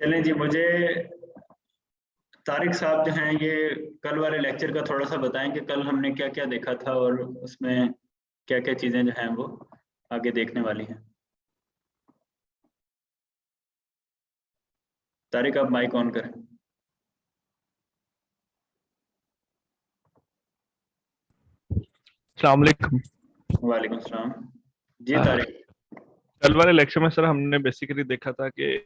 चलें जी, मुझे तारिक साहब जो हैं ये कल वाले लेक्चर का थोड़ा सा बताएं कि कल हमने क्या क्या देखा था और उसमें क्या क्या चीज़ें जो हैं वो आगे देखने वाली हैं। तारिक, आप माइक ऑन करें। अस्सलाम वालेकुम। वालेकुम सलाम जी। तारिक, कल वाले लेक्चर में सर हमने बेसिकली देखा था कि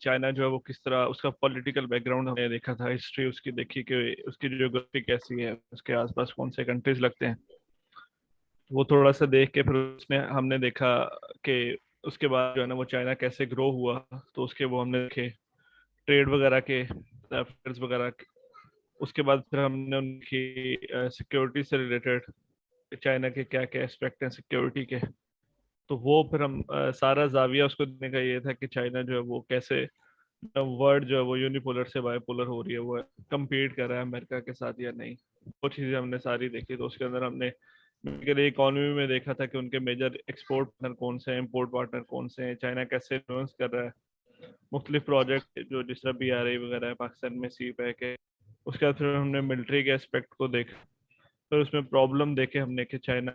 चाइना जो है वो किस तरह, उसका पॉलिटिकल बैकग्राउंड हमने देखा था, हिस्ट्री उसकी देखी कि उसकी ज्योग्राफी कैसी है, उसके आसपास कौन से कंट्रीज लगते हैं। वो थोड़ा सा देख के फिर उसमें हमने देखा कि उसके बाद जो है ना वो चाइना कैसे ग्रो हुआ, तो उसके वो हमने देखे ट्रेड वगैरह के अफेयर्स वगैरह के। उसके बाद फिर हमने उनकी सिक्योरिटी से रिलेटेड चाइना के क्या क्या एस्पेक्ट हैं सिक्योरिटी के, तो वो फिर हम सारा जाविया उसको देखने का ये था कि चाइना जो है वो कैसे वर्ल्ड जो है वो यूनिपोलर से बाइपोलर हो रही है, वो compete कर रहा है अमेरिका के साथ या नहीं। वो चीज़ें हमने सारी देखी। तो उसके अंदर हमने इकोनॉमी में देखा था कि उनके मेजर एक्सपोर्ट पार्टनर कौन से हैं, इम्पोर्ट पार्टनर कौन से हैं, चाइना कैसे इन्फ्लुएंस कर रहा है मुख्तलिफ प्रोजेक्ट जो जिस तरह BRI वगैरह है पाकिस्तान में, सी पैक है। उसके बाद फिर हमने मिलिट्री के एस्पेक्ट को देखा, फिर उसमें प्रॉब्लम देखे हमने कि चाइना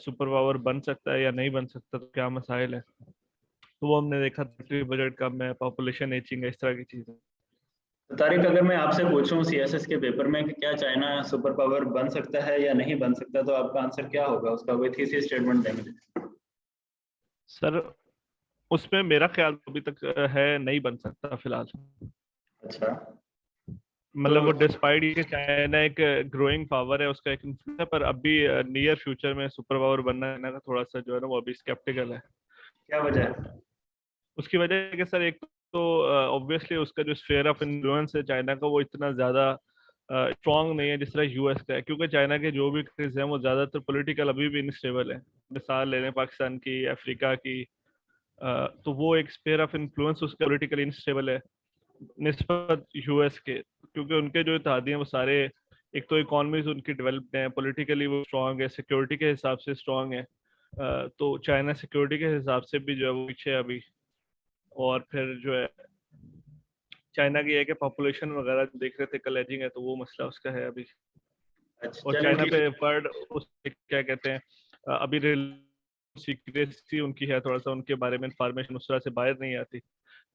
सुपर पावर बन सकता है या नहीं बन सकता, तो क्या मसाइल है। तो वो हमने देखा, बजट कम है, पॉपुलेशन एजिंग है, इस तरह की चीजें। तो तारिक, अगर मैं आपसे पूछूं CSS के पेपर में कि क्या चाइना सुपर पावर बन सकता है या नहीं बन सकता, तो आपका आंसर क्या होगा? उसका कोई थीसिस स्टेटमेंट देंगे? सर उसमें मेरा ख्याल अभी तक है नहीं बन सकता फिलहाल। अच्छा, मतलब वो तो डिस्पाइट ये कि चाइना एक ग्रोइंग पावर है, उसका एक influence है, पर अभी नियर फ्यूचर में सुपर पावर बनना है ना, का थोड़ा सा जो है ना वो अभी स्केप्टिकल है। क्या वजह है? उसकी वजह है कि सर एक तो ऑब्वियसली उसका जो स्फेयर ऑफ इन्फ्लुएंस है चाइना का, वो इतना ज्यादा स्ट्रांग नहीं है जिस तरह US का है, क्योंकि चाइना के जो भी कंट्रीज हैं वो ज्यादातर पॉलिटिकल अभी भी इनस्टेबल है। मिसाल ले लें पाकिस्तान की, अफ्रीका की, तो वो एक स्फेयर ऑफ इन्फ्लुएंस उसका पॉलिटिकली इनस्टेबल है निस्बत US के, क्योंकि उनके जो इत्तेहादी हैं वो सारे, एक तो इकोनॉमीज उनकी डेवलप्ड हैं, पॉलिटिकली वो स्ट्रांग है, सिक्योरिटी के हिसाब से स्ट्रांग है। तो चाइना सिक्योरिटी के हिसाब से भी जो है वो पीछे है अभी। और फिर जो है चाइना की है कि पॉपुलेशन वगैरह देख रहे थे कलेजिंग है, तो वो मसला उसका है अभी। अच्छा, और चलें चाइना ठीक पे है। वर्ड उस क्या कहते हैं, अभी सीक्रेसी उनकी है, थोड़ा सा उनके बारे में इंफॉर्मेशन उस तरह से बाहर नहीं आती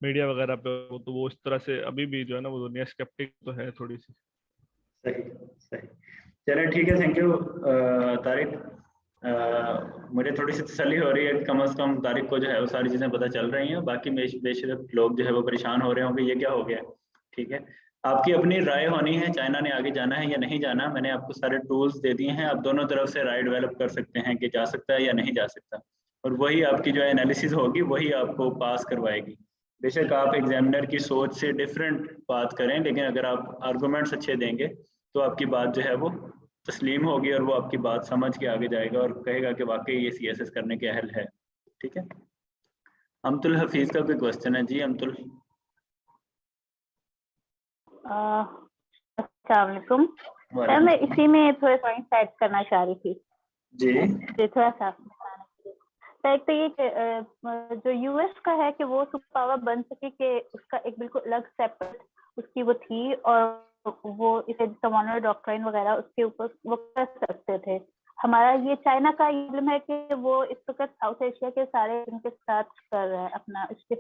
मीडिया वगैरह पे, तो वो इस तरह से अभी भी जो है ना वो दुनिया स्केप्टिक तो है थोड़ी सी। सही, सही। चलें ठीक है, थैंक यू तारिक। मुझे थोड़ी सी तसल्ली हो रही है कि कम से कम तारिक को जो है वो सारी चीज़ें पता चल रही हैं, बाकी बेशक लोग जो है वो परेशान हो रहे होंगे ये क्या हो गया। ठीक है, आपकी अपनी राय होनी है, चाइना ने आगे जाना है या नहीं जाना। मैंने आपको सारे टूल्स दे दिए हैं, आप दोनों तरफ से राय डेवलप कर सकते हैं कि जा सकता है या नहीं जा सकता, और वही आपकी जो एनालिसिस होगी वही आपको पास करवाएगी। बेशक आप एग्जामिनर की सोच से डिफरेंट बात करें, लेकिन अगर आप आर्गूमेंट्स अच्छे देंगे तो आपकी बात जो है वो तस्लीम होगी और वो आपकी बात समझ के आगे जाएगा और कहेगा कि वाकई ये CSS करने के अहल है। ठीक है, अमतुल हफीज का कोई क्वेश्चन है? जी अमतुल। अस्सलाम वालेकुम सर, वालेकुम मैं सलाम। इसी में थोड़े पॉइंट ऐड करना चाह रही थी। जी तो थोड़ा सा तो एक तो ये कि जो US का है कि वो सुपर पावर बन सके, कि उसका एक बिल्कुल अलग सेपरेट उसकी वो थी, और वो इसे कमांडर डॉक्ट्राइन वगैरह उसके ऊपर वो कर सकते थे। हमारा ये चाइना का प्रॉब्लम है कि वो इस वक्त साउथ एशिया के सारे इनके साथ कर रहा है अपना, इसके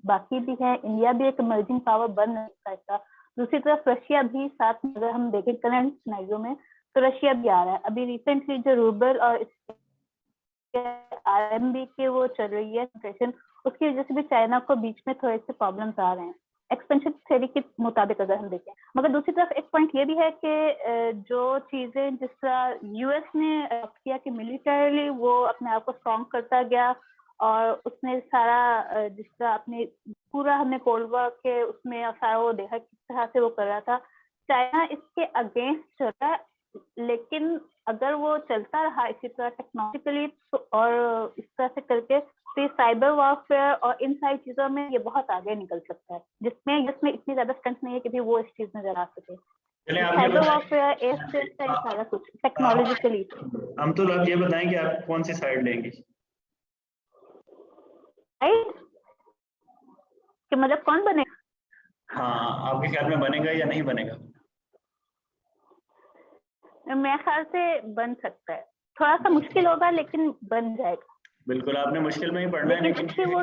बाकी भी है, इंडिया भी एक इमर्जिंग पावर बन रहा है। दूसरी तरफ रशिया भी साथ में, अगर हम देखें करंट सिनेरियो में, तो रशिया भी आ रहा है। अभी रिसेंटली जो रूबल और RMB की वो चल रही है सिचुएशन, उसकी वजह से भी चाइना को बीच में थोड़े से प्रॉब्लम्स आ रहे हैं एक्सपेंशन थ्योरी के मुताबिक अगर हम देखें। मगर दूसरी तरफ एक पॉइंट ये भी है कि जो चीजें जिस तरह US ने किया कि मिलिटरीली वो अपने आप को स्ट्रॉन्ग करता गया, और उसने सारा जिस तरह अपने पूरा हमने कोल्ड वॉर के उसमें सारा वो देखा किस तरह से वो कर रहा था, चाइना इसके अगेंस्ट चल रहा है। लेकिन अगर वो चलता रहा इसी तरह टेक्नोलॉजिकली तो, और इस तरह से करके, तो साइबर वॉरफेयर और इन सारी चीजों में ये बहुत आगे निकल सकता है, जिसमें इतनी ज्यादा स्ट्रेंथ नहीं है कि भी वो इस चीज में जरा सके। चलिए, आप ये साइबर वॉरफेयर एयर स्पेस का बताएं, सारा कुछ टेक्नोलॉजिकली। अमतुल आप ये बताएं कि आप कौन सी साइड लेंगी? राइट, कि मतलब कौन बनेगा? हाँ, आपके ख्याल में बनेगा या नहीं बनेगा? मेरे ख्याल से बन सकता है, थोड़ा सा मुश्किल होगा लेकिन बन जाएगा। बिल्कुल, आपने मुश्किल में ही पढ़ना है, लेकिन इसकी वो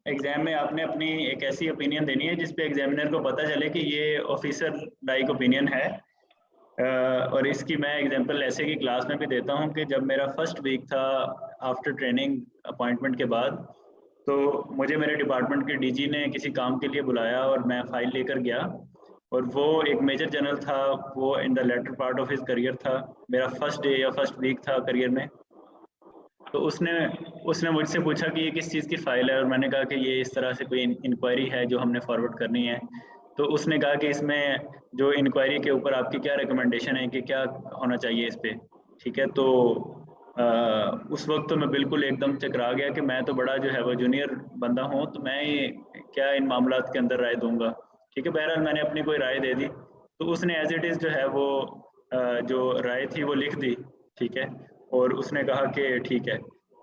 एग्जाम में आपने अपनी एक ऐसी ओपिनियन देनी है जिसपे एग्जामिनर को पता चले कि ये ऑफिसर लाइक ओपिनियन है। और इसकी मैं एग्जांपल ऐसे की क्लास में भी देता हूँ कि जब मेरा फर्स्ट वीक था आफ्टर ट्रेनिंग अपॉइंटमेंट के बाद, तो मुझे मेरे डिपार्टमेंट के डीजी ने किसी काम के लिए बुलाया और मैं फाइल लेकर गया, और वो एक मेजर जनरल था, वो in the latter part of his career था, मेरा फर्स्ट डे या फर्स्ट वीक था करियर में। तो उसने मुझसे पूछा कि ये किस चीज़ की फ़ाइल है, और मैंने कहा कि ये इस तरह से कोई इंक्वायरी है जो हमने फॉरवर्ड करनी है। तो उसने कहा कि इसमें जो इंक्वायरी के ऊपर आपकी क्या रिकमेंडेशन है कि क्या होना चाहिए इस पर, ठीक है। तो उस वक्त तो मैं बिल्कुल एकदम चकरा गया कि मैं तो बड़ा जो है वो जूनियर बंदा हूँ, तो मैं क्या इन मामलात के अंदर राय दूंगा, ठीक है। बहरहाल मैंने अपनी कोई राय दे दी, तो उसने एज इट इज़ जो है वो जो राय थी वो लिख दी, ठीक है। और उसने कहा कि ठीक है।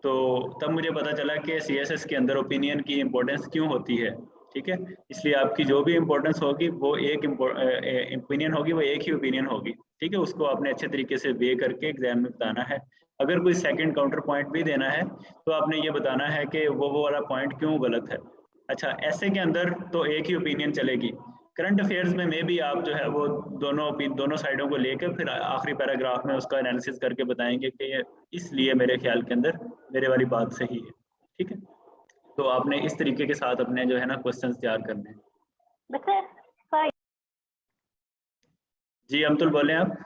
तो तब मुझे पता चला कि CSS के अंदर ओपिनियन की इम्पोर्टेंस क्यों होती है, ठीक है। इसलिए आपकी जो भी इम्पोर्टेंस होगी वो एक ओपिनियन होगी, वो एक ही ओपिनियन होगी, ठीक है। उसको आपने अच्छे तरीके से वे करके एग्जाम में बताना है। अगर कोई सेकंड काउंटर पॉइंट भी देना है तो आपने ये बताना है कि वो वाला पॉइंट क्यों गलत है। अच्छा, ऐसे के अंदर तो एक ही ओपिनियन चलेगी। करंट अफेयर्स में भी आप जो है वो दोनों साइडों को लेकर फिर आखिरी पैराग्राफ में उसका एनालिसिस करके बताएंगे कि इसलिए मेरे ख्याल के अंदर मेरे वाली बात सही है, ठीक है। तो आपने इस तरीके के साथ अपने जो है ना क्वेश्चंस तैयार करने हैं। जी अमतुल बोले आप।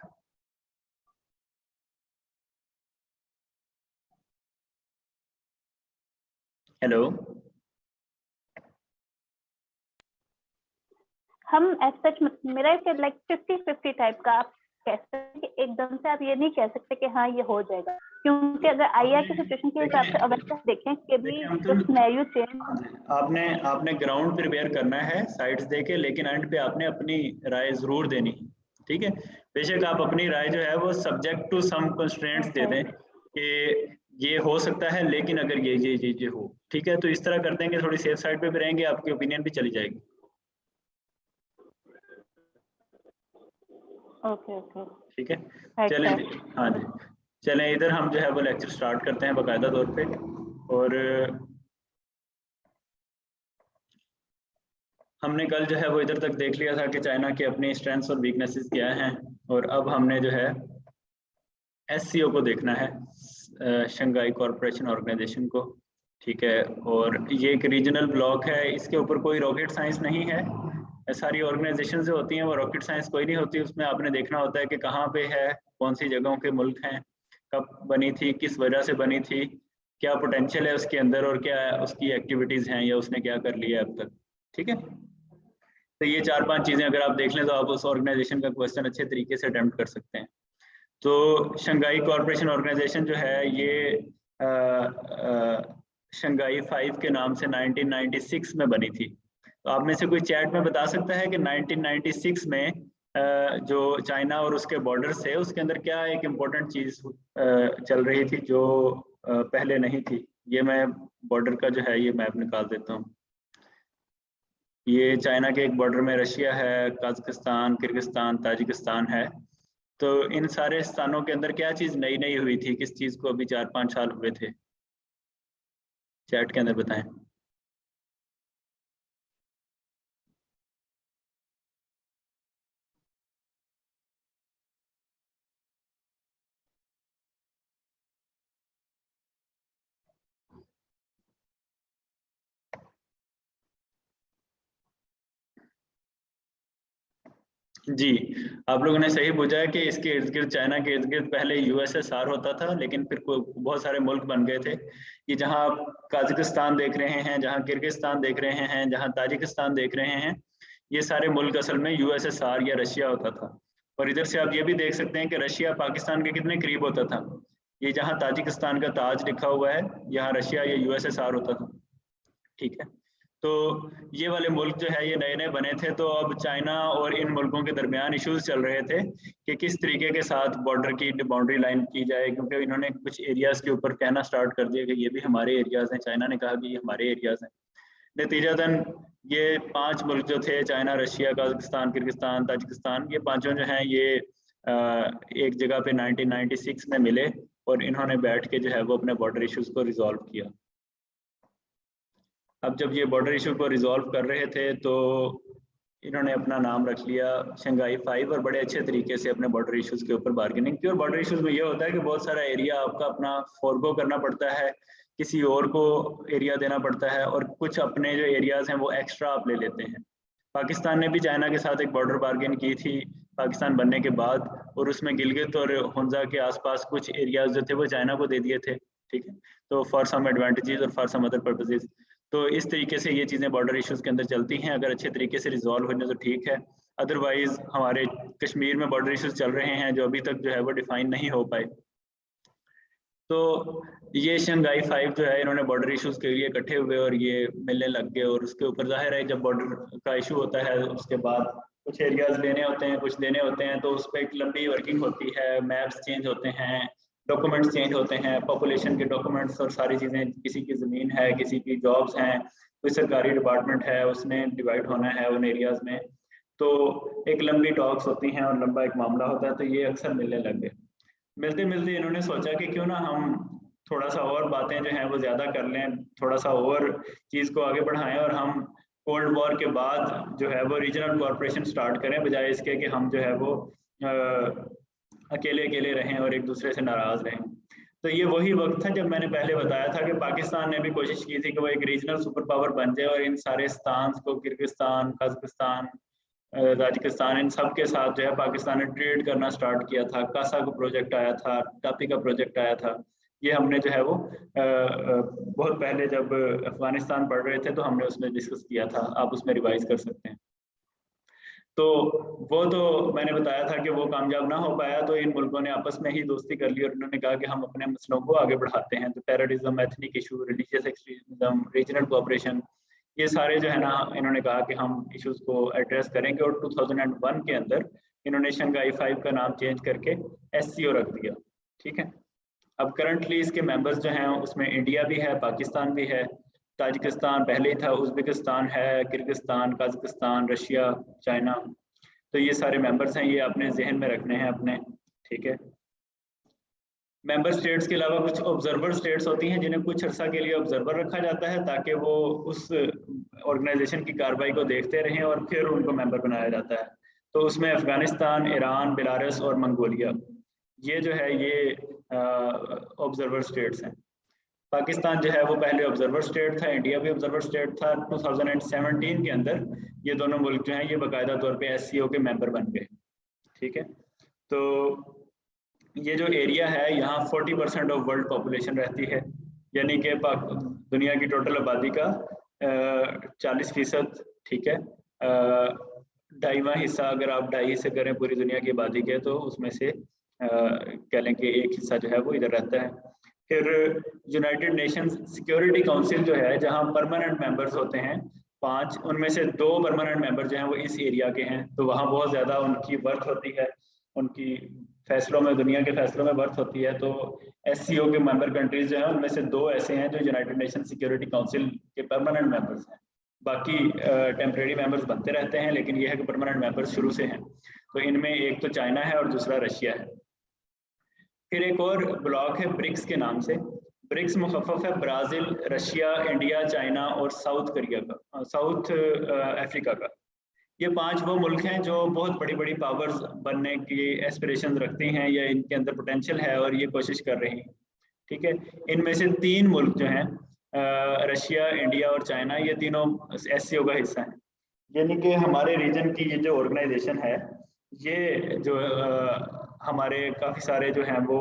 हेलो। हम एज सच मेरा इसे लाइक 50-50 टाइप का आप कह सकते हैं कि एकदम से आप ये नहीं कह सकते कि हाँ ये हो जाएगा, क्योंकि अगर IR की सिचुएशन के हिसाब से अगर देखें कि भी सिनेरियो चेंज, आपने ग्राउंड प्रिपेयर करना है साइड्स देके, लेकिन एंड पे आपने अपनी राय जरूर देनी, ठीक है। बेशक आप अपनी राय जो है वो सब्जेक्ट टू सम कंस्ट्रेंट्स दे दें कि ये हो सकता है लेकिन अगर ये हो, ठीक है। तो इस तरह करते हैं कि थोड़ी सेफ साइड पे भी रहेंगे, आपकी ओपिनियन भी चली जाएगी। ओके ठीक है, चलें। हाँ जी, चलें इधर हम जो है वो लेक्चर स्टार्ट करते हैं बाकायदा तौर पे। और हमने कल जो है वो इधर तक देख लिया था कि चाइना की अपनी स्ट्रेंथ्स और वीकनेसेस क्या हैं, और अब हमने जो है SCO को देखना है, शंघाई कॉरपोरेशन ऑर्गेनाइजेशन को, ठीक है। और ये एक रीजनल ब्लॉक है, इसके ऊपर कोई रॉकेट साइंस नहीं है। सारी ऑर्गेनाइजेशन जो होती हैं वो रॉकेट साइंस कोई नहीं होती, उसमें आपने देखना होता है कि कहाँ पे है, कौन सी जगहों के मुल्क हैं, कब बनी थी, किस वजह से बनी थी, क्या पोटेंशियल है उसके अंदर, और क्या उसकी एक्टिविटीज़ हैं या उसने क्या कर लिया अब तक, ठीक है। तो ये 4-5 चीज़ें अगर आप देख लें तो आप उस ऑर्गेनाइजेशन का क्वेश्चन अच्छे तरीके से अटेम्प्ट कर सकते हैं। तो शंघाई कॉरपोरेशन ऑर्गेनाइजेशन जो है ये शंघाई 5 के नाम से 1996 में बनी थी। तो आप में से कोई चैट में बता सकता है कि 1996 में जो चाइना और उसके बॉर्डर्स थे उसके अंदर क्या एक इम्पोर्टेंट चीज़ चल रही थी जो पहले नहीं थी। ये मैं बॉर्डर का जो है ये मैप निकाल देता हूँ। ये चाइना के एक बॉर्डर में रशिया है, कजाकिस्तान, किर्गिस्तान, ताजिकिस्तान है। तो इन सारे स्थानों के अंदर क्या चीज़ नई नई हुई थी, किस चीज़ को अभी 4-5 साल हुए थे, चैट के अंदर बताएं। जी, आप लोगों ने सही पूछा है कि इसके इर्द गिर्द, चाइना के इर्द गिर्द पहले USSR होता था, लेकिन फिर बहुत सारे मुल्क बन गए थे। ये जहां आप कजाकिस्तान देख रहे हैं, जहां किर्गिस्तान देख रहे हैं, जहां ताजिकिस्तान देख रहे हैं, ये सारे मुल्क असल में USSR या रशिया होता था। और इधर से आप ये भी देख सकते हैं कि रशिया पाकिस्तान के कितने करीब होता था। ये जहाँ ताजिकिस्तान का ताज लिखा हुआ है, यहाँ रशिया या USSR होता था, ठीक है। तो ये वाले मुल्क जो है ये नए नए बने थे। तो अब चाइना और इन मुल्कों के दरमियान इश्यूज चल रहे थे कि किस तरीके के साथ बॉर्डर की बाउंड्री लाइन की जाए, क्योंकि इन्होंने कुछ एरियाज के ऊपर कहना स्टार्ट कर दिया कि ये भी हमारे एरियाज हैं। चाइना ने कहा कि ये हमारे एरियाज हैं। नतीजतन ये 5 मुल्क जो थे, China, Russia, Kazakhstan, Kyrgyzstan, Tajikistan, ये पांचों जो हैं ये एक जगह पे 1996 में मिले और इन्होंने बैठ के जो है वो अपने बॉर्डर इश्यूज को रिजॉल्व किया। अब जब ये बॉर्डर इशू को रिजॉल्व कर रहे थे तो इन्होंने अपना नाम रख लिया शंघाई 5 और बड़े अच्छे तरीके से अपने बॉर्डर इश्यूज के ऊपर बार्गेनिंग की। और बॉर्डर इश्यूज में ये होता है कि बहुत सारा एरिया आपका अपना फॉरगो करना पड़ता है, किसी और को एरिया देना पड़ता है, और कुछ अपने जो एरियाज हैं वो एक्स्ट्रा आप ले लेते हैं। पाकिस्तान ने भी चाइना के साथ एक बॉर्डर बार्गेन की थी पाकिस्तान बनने के बाद, और उसमें गिलगित और हुंजा के आसपास कुछ एरियाज जो थे वो चाइना को दे दिए थे, ठीक है, तो फॉर सम एडवांटेजेस और फॉर सम अदर पर्पसेस। तो इस तरीके से ये चीज़ें बॉर्डर इश्यूज के अंदर चलती हैं। अगर अच्छे तरीके से रिजॉल्व हो जाए तो ठीक है, अदरवाइज हमारे कश्मीर में बॉर्डर इश्यूज चल रहे हैं जो अभी तक जो है वो डिफाइन नहीं हो पाए। तो ये शंघाई 5 जो है इन्होंने बॉर्डर इश्यूज के लिए इकट्ठे हुए और ये मिलने लग गए, और उसके ऊपर जाहिर है जब बॉर्डर का इशू होता है उसके बाद कुछ एरियाज लेने होते हैं, कुछ देने होते हैं, तो उस पर एक लंबी वर्किंग होती है, मैप्स चेंज होते हैं, डॉक्यूमेंट्स चेंज होते हैं, पॉपुलेशन के डॉक्यूमेंट्स और सारी चीज़ें, किसी की ज़मीन है, किसी की जॉब्स हैं, कोई सरकारी डिपार्टमेंट है, उसने डिवाइड होना है उन एरियाज में, तो एक लंबी टॉक्स होती हैं और लंबा एक मामला होता है। तो ये अक्सर मिलने लग गए। मिलते मिलते इन्होंने सोचा कि क्यों ना हम थोड़ा सा और बातें जो हैं वो ज़्यादा कर लें, थोड़ा सा और चीज़ को आगे बढ़ाएं, और हम कोल्ड वॉर के बाद जो है वो रीजनल कॉरपोरेशन स्टार्ट करें, बजाय इसके कि हम जो है वो अकेले अकेले रहें और एक दूसरे से नाराज़ रहें। तो ये वही वक्त था जब मैंने पहले बताया था कि पाकिस्तान ने भी कोशिश की थी कि वो एक रीजनल सुपर पावर बन जाए और इन सारे स्थान को, किर्गिस्तान, कजाकिस्तान, ताजिकिस्तान, इन सब के साथ जो है पाकिस्तान ने ट्रेड करना स्टार्ट किया था। कासा का प्रोजेक्ट आया था, टापी का प्रोजेक्ट आया था, ये हमने जो है वो बहुत पहले जब अफगानिस्तान पढ़ रहे थे तो हमने उसमें डिस्कस किया था, आप उसमें रिवाइज कर सकते हैं। तो वो तो मैंने बताया था कि वो कामयाब ना हो पाया, तो इन मुल्कों ने आपस में ही दोस्ती कर ली और उन्होंने कहा कि हम अपने मसलों को आगे बढ़ाते हैं। तो terrorism, ethnic issue, religious extremism, regional cooperation, ये सारे जो है ना इन्होंने कहा कि हम इश्यूज को एड्रेस करेंगे। और 2001 के अंदर इन्होंने शंघाई 5 का नाम चेंज करके SCO रख दिया, ठीक है। अब करंटली इसके मेंबर्स जो हैं उसमें इंडिया भी है, पाकिस्तान भी है, ताजिकिस्तान पहले ही था, उज़्बेकिस्तान है, किर्गिस्तान, कजाकिस्तान, रशिया, चाइना, तो ये सारे मेंबर्स हैं, ये अपने जहन में रखने हैं अपने, ठीक है। मेंबर स्टेट्स के अलावा कुछ ऑब्जर्वर स्टेट्स होती हैं जिन्हें कुछ अर्सा के लिए ऑब्जर्वर रखा जाता है ताकि वो उस ऑर्गेनाइजेशन की कार्रवाई को देखते रहें और फिर उनको मेंबर बनाया जाता है। तो उसमें अफगानिस्तान, ईरान, बेलारूस और मंगोलिया, ये जो है ये ऑब्जर्वर स्टेट्स हैं। पाकिस्तान जो है वो पहले ऑब्जर्वर स्टेट था, इंडिया भी ऑब्जर्वर स्टेट था। 2017 के अंदर ये दोनों मुल्क जो हैं ये बाकायदा तौर पे SCO के मेंबर बन गए, ठीक है। तो ये जो एरिया है यहाँ 40% ऑफ वर्ल्ड पॉपुलेशन रहती है, यानी कि दुनिया की टोटल आबादी का 40%, ठीक है। 2.5वां हिस्सा अगर आप 2.5 हिस्से करें पूरी दुनिया की आबादी के, तो उसमें से कह लें कि 1 हिस्सा जो है वो इधर रहता है। फिर यूनाइटेड नेशंस सिक्योरिटी काउंसिल जो है जहाँ परमानेंट मेंबर्स होते हैं 5, उनमें से 2 परमानेंट मेंबर जो हैं वो इस एरिया के हैं, तो वहाँ बहुत ज़्यादा उनकी वर्थ होती है, उनकी फैसलों में, दुनिया के फैसलों में वर्थ होती है। तो SCO के मेंबर कंट्रीज जो हैं उनमें से 2 ऐसे हैं जो यूनाइटेड नेशन सिक्योरिटी काउंसिल के परमानेंट मेंबर्स हैं, बाकी टेम्परेरी मेंबर्स बनते रहते हैं, लेकिन यह है कि परमानेंट मेंबर्स शुरू से हैं। तो इनमें एक तो चाइना है और दूसरा रशिया है। फिर एक और ब्लॉक है ब्रिक्स के नाम से। ब्रिक्स मुखफ़फ़ है ब्राज़ील, रशिया, इंडिया, चाइना और साउथ अफ्रीका का। ये 5 वो मुल्क हैं जो बहुत बड़ी बड़ी पावर्स बनने की एस्पिरेशन रखते हैं या इनके अंदर पोटेंशियल है और ये कोशिश कर रही हैं, ठीक है। इनमें से 3 मुल्क जो हैं रशिया, इंडिया और चाइना, ये तीनों SCO का हिस्सा हैं। यानी कि हमारे रीजन की ये जो ऑर्गेनाइजेशन है, ये जो हमारे काफ़ी सारे जो हैं वो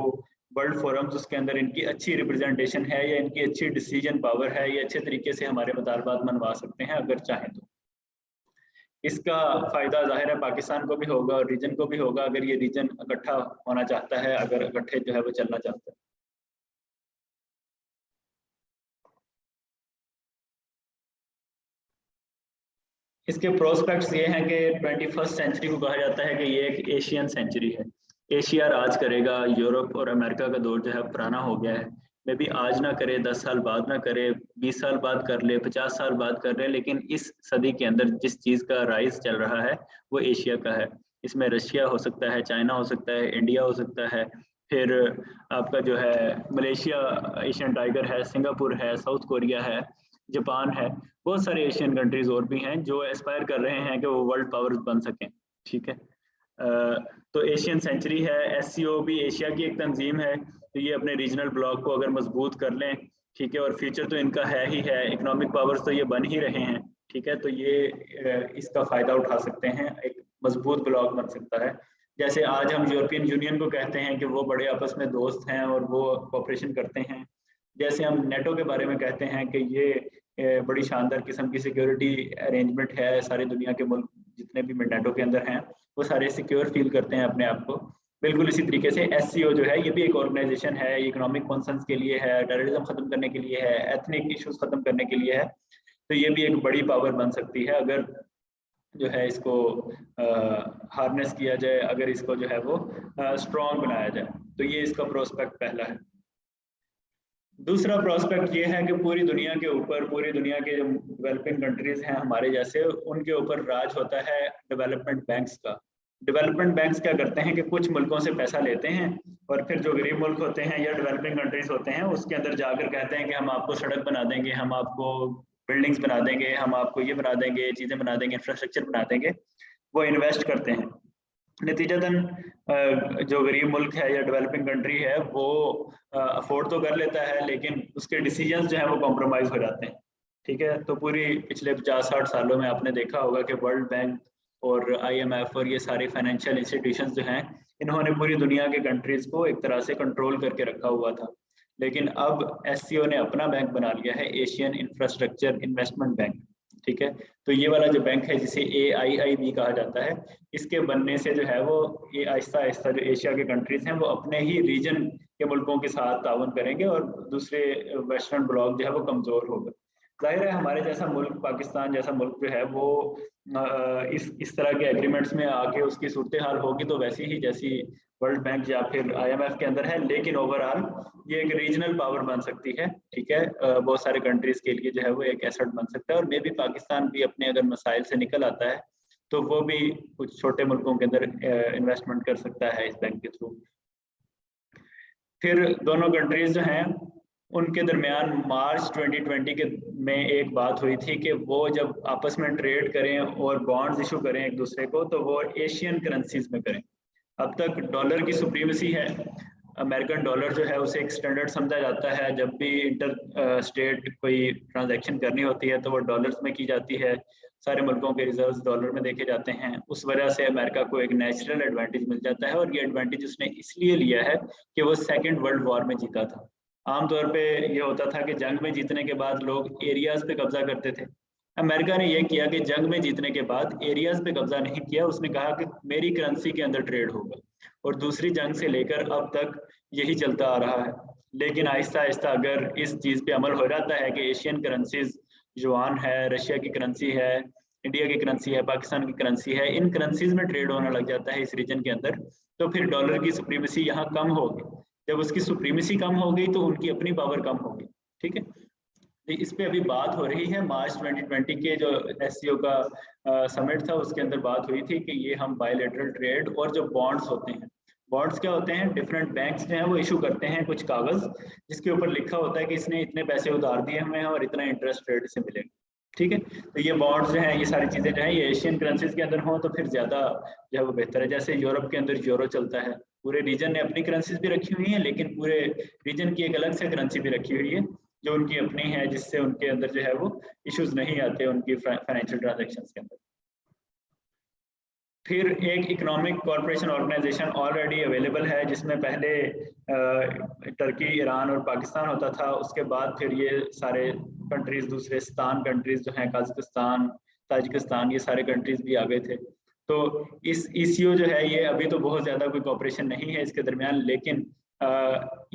वर्ल्ड फोरम्स, उसके अंदर इनकी अच्छी रिप्रेजेंटेशन है या इनकी अच्छी डिसीजन पावर है, ये अच्छे तरीके से हमारे मुतालबात मनवा सकते हैं अगर चाहें तो। इसका फ़ायदा ज़ाहिर है पाकिस्तान को भी होगा और रीजन को भी होगा अगर ये रीजन इकट्ठा होना चाहता है, अगर इकट्ठे जो है वो चलना चाहता है। इसके प्रोस्पेक्ट्स ये हैं कि 21st सेंचुरी को कहा जाता है कि ये एक एशियन सेंचुरी है। एशिया राज करेगा, यूरोप और अमेरिका का दौर जो है पुराना हो गया है। मे बी आज ना करे, 10 साल बाद ना करे, 20 साल बाद कर ले, 50 साल बाद कर ले, लेकिन इस सदी के अंदर जिस चीज़ का राइज चल रहा है वो एशिया का है। इसमें रशिया हो सकता है, चाइना हो सकता है, इंडिया हो सकता है, फिर आपका जो है मलेशिया एशियन टाइगर है, सिंगापुर है, साउथ कोरिया है, जापान है, बहुत सारे एशियन कंट्रीज और भी हैं जो एस्पायर कर रहे हैं कि वो वर्ल्ड पावर्स बन सकें। ठीक है, तो एशियन सेंचुरी है, SCO भी एशिया की एक तंजीम है, तो ये अपने रीजनल ब्लॉक को अगर मजबूत कर लें, ठीक है, और फ्यूचर तो इनका है ही है, इकोनॉमिक पावर्स तो ये बन ही रहे हैं, ठीक है, तो ये इसका फायदा उठा सकते हैं, एक मजबूत ब्लॉक बन सकता है। जैसे आज हम यूरोपियन यूनियन को कहते हैं कि वो बड़े आपस में दोस्त हैं और वो कोऑपरेशन करते हैं, जैसे हम नेटो के बारे में कहते हैं कि ये बड़ी शानदार किस्म की सिक्योरिटी अरेंजमेंट है, सारी दुनिया के मुल्क जितने भी नेटो के अंदर हैं वो सारे सिक्योर फील करते हैं अपने आप को। बिल्कुल इसी तरीके से SCO जो है ये भी एक ऑर्गेनाइजेशन है, इकोनॉमिक कॉन्सर्न्स के लिए है, टेररिज्म खत्म करने के लिए है, एथनिक इश्यूज खत्म करने के लिए है, तो ये भी एक बड़ी पावर बन सकती है अगर जो है इसको हार्नेस किया जाए, अगर इसको जो है वो स्ट्रॉन्ग बनाया जाए। तो ये इसका प्रोस्पेक्ट पहला है। दूसरा प्रोस्पेक्ट ये है कि पूरी दुनिया के ऊपर, पूरी दुनिया के जो डेवलपिंग कंट्रीज हैं हमारे जैसे, उनके ऊपर राज होता है डेवलपमेंट बैंक्स का। डेवलपमेंट बैंक्स क्या करते हैं कि कुछ मुल्कों से पैसा लेते हैं और फिर जो गरीब मुल्क होते हैं या डेवलपिंग कंट्रीज होते हैं उसके अंदर जाकर कहते हैं कि हम आपको सड़क बना देंगे, हम आपको बिल्डिंग्स बना देंगे, हम आपको ये बना देंगे, चीज़ें बना देंगे, इंफ्रास्ट्रक्चर बना देंगे। वो इन्वेस्ट करते हैं, नतीजतन जो गरीब मुल्क है या डेवलपिंग कंट्री है वो अफोर्ड तो कर लेता है, लेकिन उसके डिसीजंस जो है वो कॉम्प्रोमाइज हो जाते हैं। ठीक है, तो पूरी पिछले 50-60 सालों में आपने देखा होगा कि वर्ल्ड बैंक और IMF और ये सारे फाइनेंशियल इंस्टीट्यूशंस जो हैं इन्होंने पूरी दुनिया के कंट्रीज को एक तरह से कंट्रोल करके रखा हुआ था, लेकिन अब SCO ने अपना बैंक बना लिया है, एशियन इंफ्रास्ट्रक्चर इन्वेस्टमेंट बैंक। ठीक है, तो ये वाला जो बैंक है जिसे AIIB कहा जाता है, इसके बनने से जो है वो ये आहिस्ता आहिस्ता जो एशिया के कंट्रीज हैं वो अपने ही रीजन के मुल्कों के साथ ताउन करेंगे और दूसरे वेस्टर्न ब्लॉक जो है वो कमजोर होगा। जाहिर है हमारे जैसा मुल्क, पाकिस्तान जैसा मुल्क जो है वो इस तरह के एग्रीमेंट्स में आके उसकी सूरत हाल होगी तो वैसी ही जैसी वर्ल्ड बैंक या फिर IMF के अंदर है, लेकिन ओवरऑल ये एक रीजनल पावर बन सकती है। ठीक है, बहुत सारे कंट्रीज के लिए जो है वो एक एसेट बन सकता है, और मे भी पाकिस्तान भी अपने अगर मसाइल से निकल आता है तो वो भी कुछ छोटे मुल्कों के अंदर इन्वेस्टमेंट कर सकता है इस बैंक के थ्रू। फिर दोनों कंट्रीज जो हैं उनके दरमियान मार्च 2020 के में एक बात हुई थी कि वो जब आपस में ट्रेड करें और बॉन्ड्स इशू करें एक दूसरे को तो वो एशियन करेंसीज में करें। अब तक डॉलर की सुप्रीमेसी है, अमेरिकन डॉलर जो है उसे एक स्टैंडर्ड समझा जाता है, जब भी इंटर स्टेट कोई ट्रांजैक्शन करनी होती है तो वो डॉलर्स में की जाती है, सारे मुल्कों के रिजर्व्स डॉलर में देखे जाते हैं, उस वजह से अमेरिका को एक नेचुरल एडवांटेज मिल जाता है, और ये एडवांटेज उसने इसलिए लिया है कि वो सेकेंड वर्ल्ड वॉर में जीता था। आमतौर पे ये होता था कि जंग में जीतने के बाद लोग एरियाज पे कब्जा करते थे, अमेरिका ने यह किया कि जंग में जीतने के बाद एरियाज पे कब्जा नहीं किया, उसने कहा कि मेरी करेंसी के अंदर ट्रेड होगा, और दूसरी जंग से लेकर अब तक यही चलता आ रहा है। लेकिन आहिस्ता आहिस्ता अगर इस चीज़ पे अमल हो जाता है कि एशियन करेंसीज, युआन है, रशिया की करेंसी है, इंडिया की करेंसी है, पाकिस्तान की करेंसी है, इन करेंसीज में ट्रेड होने लग जाता है इस रीजन के अंदर, तो फिर डॉलर की सुप्रीमेसी यहाँ कम होगी। जब उसकी सुप्रीमेसी कम हो गई तो उनकी अपनी पावर कम होगी। ठीक है, इस पे अभी बात हो रही है। मार्च 2020 के जो SCO का समिट था उसके अंदर बात हुई थी कि ये हम बायलैटरल ट्रेड और जो बॉन्ड्स होते हैं, बॉन्ड्स क्या होते हैं, डिफरेंट बैंक्स जो हैं वो इशू करते हैं कुछ कागज जिसके ऊपर लिखा होता है कि इसने इतने पैसे उधार दिए हमें और इतना इंटरेस्ट रेट से मिलेगा। ठीक है, तो ये बॉन्ड्स जो हैं, ये सारी चीजें जो हैं ये एशियन करेंसीज के अंदर हों तो फिर ज्यादा जो है वो बेहतर है। जैसे यूरोप के अंदर यूरो चलता है, पूरे रीजन ने अपनी करेंसीज भी रखी हुई है, लेकिन पूरे रीजन की एक अलग से करेंसी भी रखी हुई है जो उनकी अपनी है, जिससे उनके अंदर जो है वो इश्यूज नहीं आते उनकी फाइनेंशियल ट्रांजैक्शंस के अंदर। फिर एक economic corporation organisation already available है जिसमें पहले टर्की, ईरान और पाकिस्तान होता था, उसके बाद फिर ये सारे कंट्रीज, दूसरे स्तान कंट्रीज जो हैं, काजाकिस्तान, ताजिकिस्तान, ये सारे कंट्रीज भी आ गए थे। तो इस ECO जो है ये अभी तो बहुत ज़्यादा कोई कॉर्पोरेशन नहीं है इसके दरमियान, लेकिन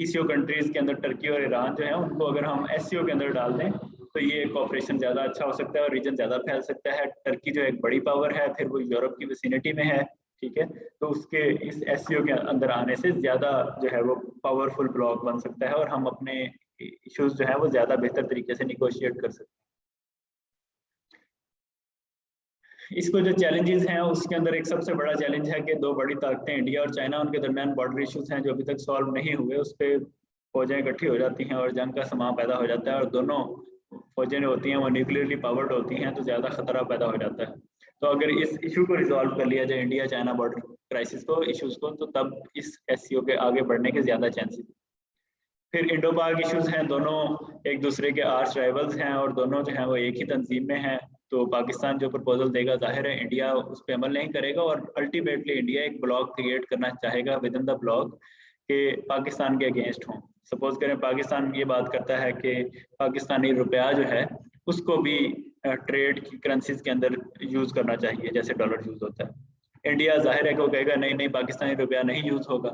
ECO कंट्रीज के अंदर टर्की और ईरान जो है उनको अगर हम SCO के अंदर डाल दें तो ये कॉर्पोरेशन ज़्यादा अच्छा हो सकता है और रीजन ज़्यादा फैल सकता है। टर्की जो एक बड़ी पावर है, फिर वो यूरोप की विसिनिटी में है, ठीक है, तो उसके इस एससीओ के अंदर आने से ज्यादा जो है वो पावरफुल ब्लॉक बन सकता है और हम अपने इश्यूज जो है वो ज्यादा बेहतर तरीके से निगोशिएट कर सकते हैं। इसको जो चैलेंजेस हैं उसके अंदर एक सबसे बड़ा चैलेंज है कि दो बड़ी ताकतें इंडिया और चाइना, उनके दरमियान बॉर्डर इश्यूज हैं जो अभी तक सॉल्व नहीं हुए, उस पर फौजें इकट्ठी हो जाती हैं और जंग का समा पैदा हो जाता है, और दोनों फौजें जो होती हैं वो न्यूक्लियरली पावर्ड होती हैं, तो ज़्यादा खतरा पैदा हो जाता है। तो अगर इस इशू को रिजॉल्व कर लिया जाए, इंडिया चाइना बॉर्डर क्राइसिस को, इश्यूज को, तो तब इस एससीओ के आगे बढ़ने के ज़्यादा चांसेस। फिर इंडो पाक इश्यूज हैं, दोनों एक दूसरे के आर्च राइवल्स हैं और दोनों जो हैं वो एक ही तंजीम में हैं। तो पाकिस्तान जो प्रपोजल देगा, जाहिर है इंडिया उस पर अमल नहीं करेगा और अल्टीमेटली इंडिया एक ब्लॉक क्रिएट करना चाहेगा विद इन द ब्लॉक के पाकिस्तान के अगेंस्ट हों। सपोज करें पाकिस्तान ये बात करता है कि पाकिस्तानी रुपया जो है उसको भी ट्रेड की करेंसीज के अंदर यूज करना चाहिए जैसे डॉलर यूज होता है। इंडिया जाहिर है कि वो कहेगा नहीं नहीं पाकिस्तानी रुपया नहीं यूज होगा।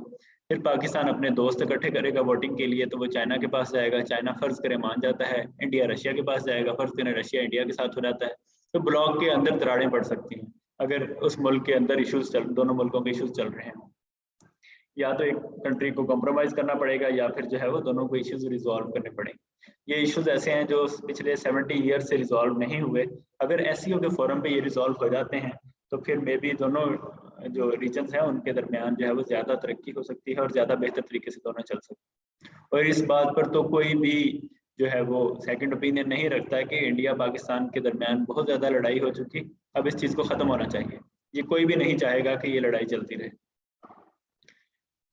फिर पाकिस्तान अपने दोस्त इकट्ठे करेगा वोटिंग के लिए, तो वो चाइना के पास जाएगा, चाइना फर्ज करे मान जाता है, इंडिया रशिया के पास जाएगा, फर्ज करें रशिया इंडिया के साथ हो जाता है, तो ब्लॉक के अंदर दरारें पड़ सकती हैं अगर उस मुल्क के अंदर इश्यूज दोनों मुल्कों के इश्यूज चल रहे हैं। या तो एक कंट्री को कॉम्प्रोमाइज करना पड़ेगा या फिर जो है वो दोनों को इश्यूज रिजॉल्व करने पड़ेंगे। ये इश्यूज ऐसे हैं जो पिछले 70 ईयर से रिजॉल्व नहीं हुए। अगर एससीओ के फोरम पे ये रिजॉल्व हो जाते हैं तो फिर मे बी दोनों जो रीजन्स हैं उनके दरमियान जो है वो ज़्यादा तरक्की हो सकती है और ज़्यादा बेहतर तरीके से दोनों चल सकते हैं। और इस बात पर तो कोई भी जो है वो सेकंड ओपिनियन नहीं रखता है कि इंडिया पाकिस्तान के दरमियान बहुत ज़्यादा लड़ाई हो चुकी, अब इस चीज़ को ख़त्म होना चाहिए। ये कोई भी नहीं चाहेगा कि ये लड़ाई चलती रहे।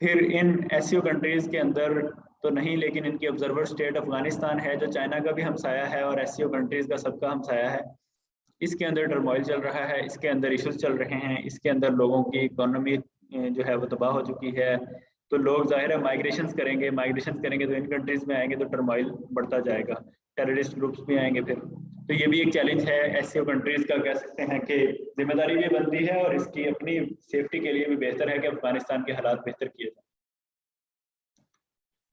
फिर इन एससीओ कंट्रीज़ के अंदर तो नहीं, लेकिन इनकी ऑब्जर्वर स्टेट अफगानिस्तान है जो चाइना का भी हमसाया है और एससीओ कंट्रीज़ का सबका हमसाया है। इसके अंदर टर्मोइल चल रहा है, इसके अंदर इश्यूज चल रहे हैं, इसके अंदर लोगों की इकोनॉमी जो है वो तबाह हो चुकी है। तो लोग जाहिर है माइग्रेशंस करेंगे तो इन कंट्रीज में आएंगे तो टर्मोइल बढ़ता जाएगा, टेररिस्ट ग्रुप्स भी आएंगे फिर। तो ये भी एक चैलेंज है एससीओ कंट्रीज का, कह सकते हैं कि जिम्मेदारी भी बनती है और इसकी अपनी सेफ्टी के लिए भी बेहतर है कि अफगानिस्तान के हालात बेहतर किए जाए।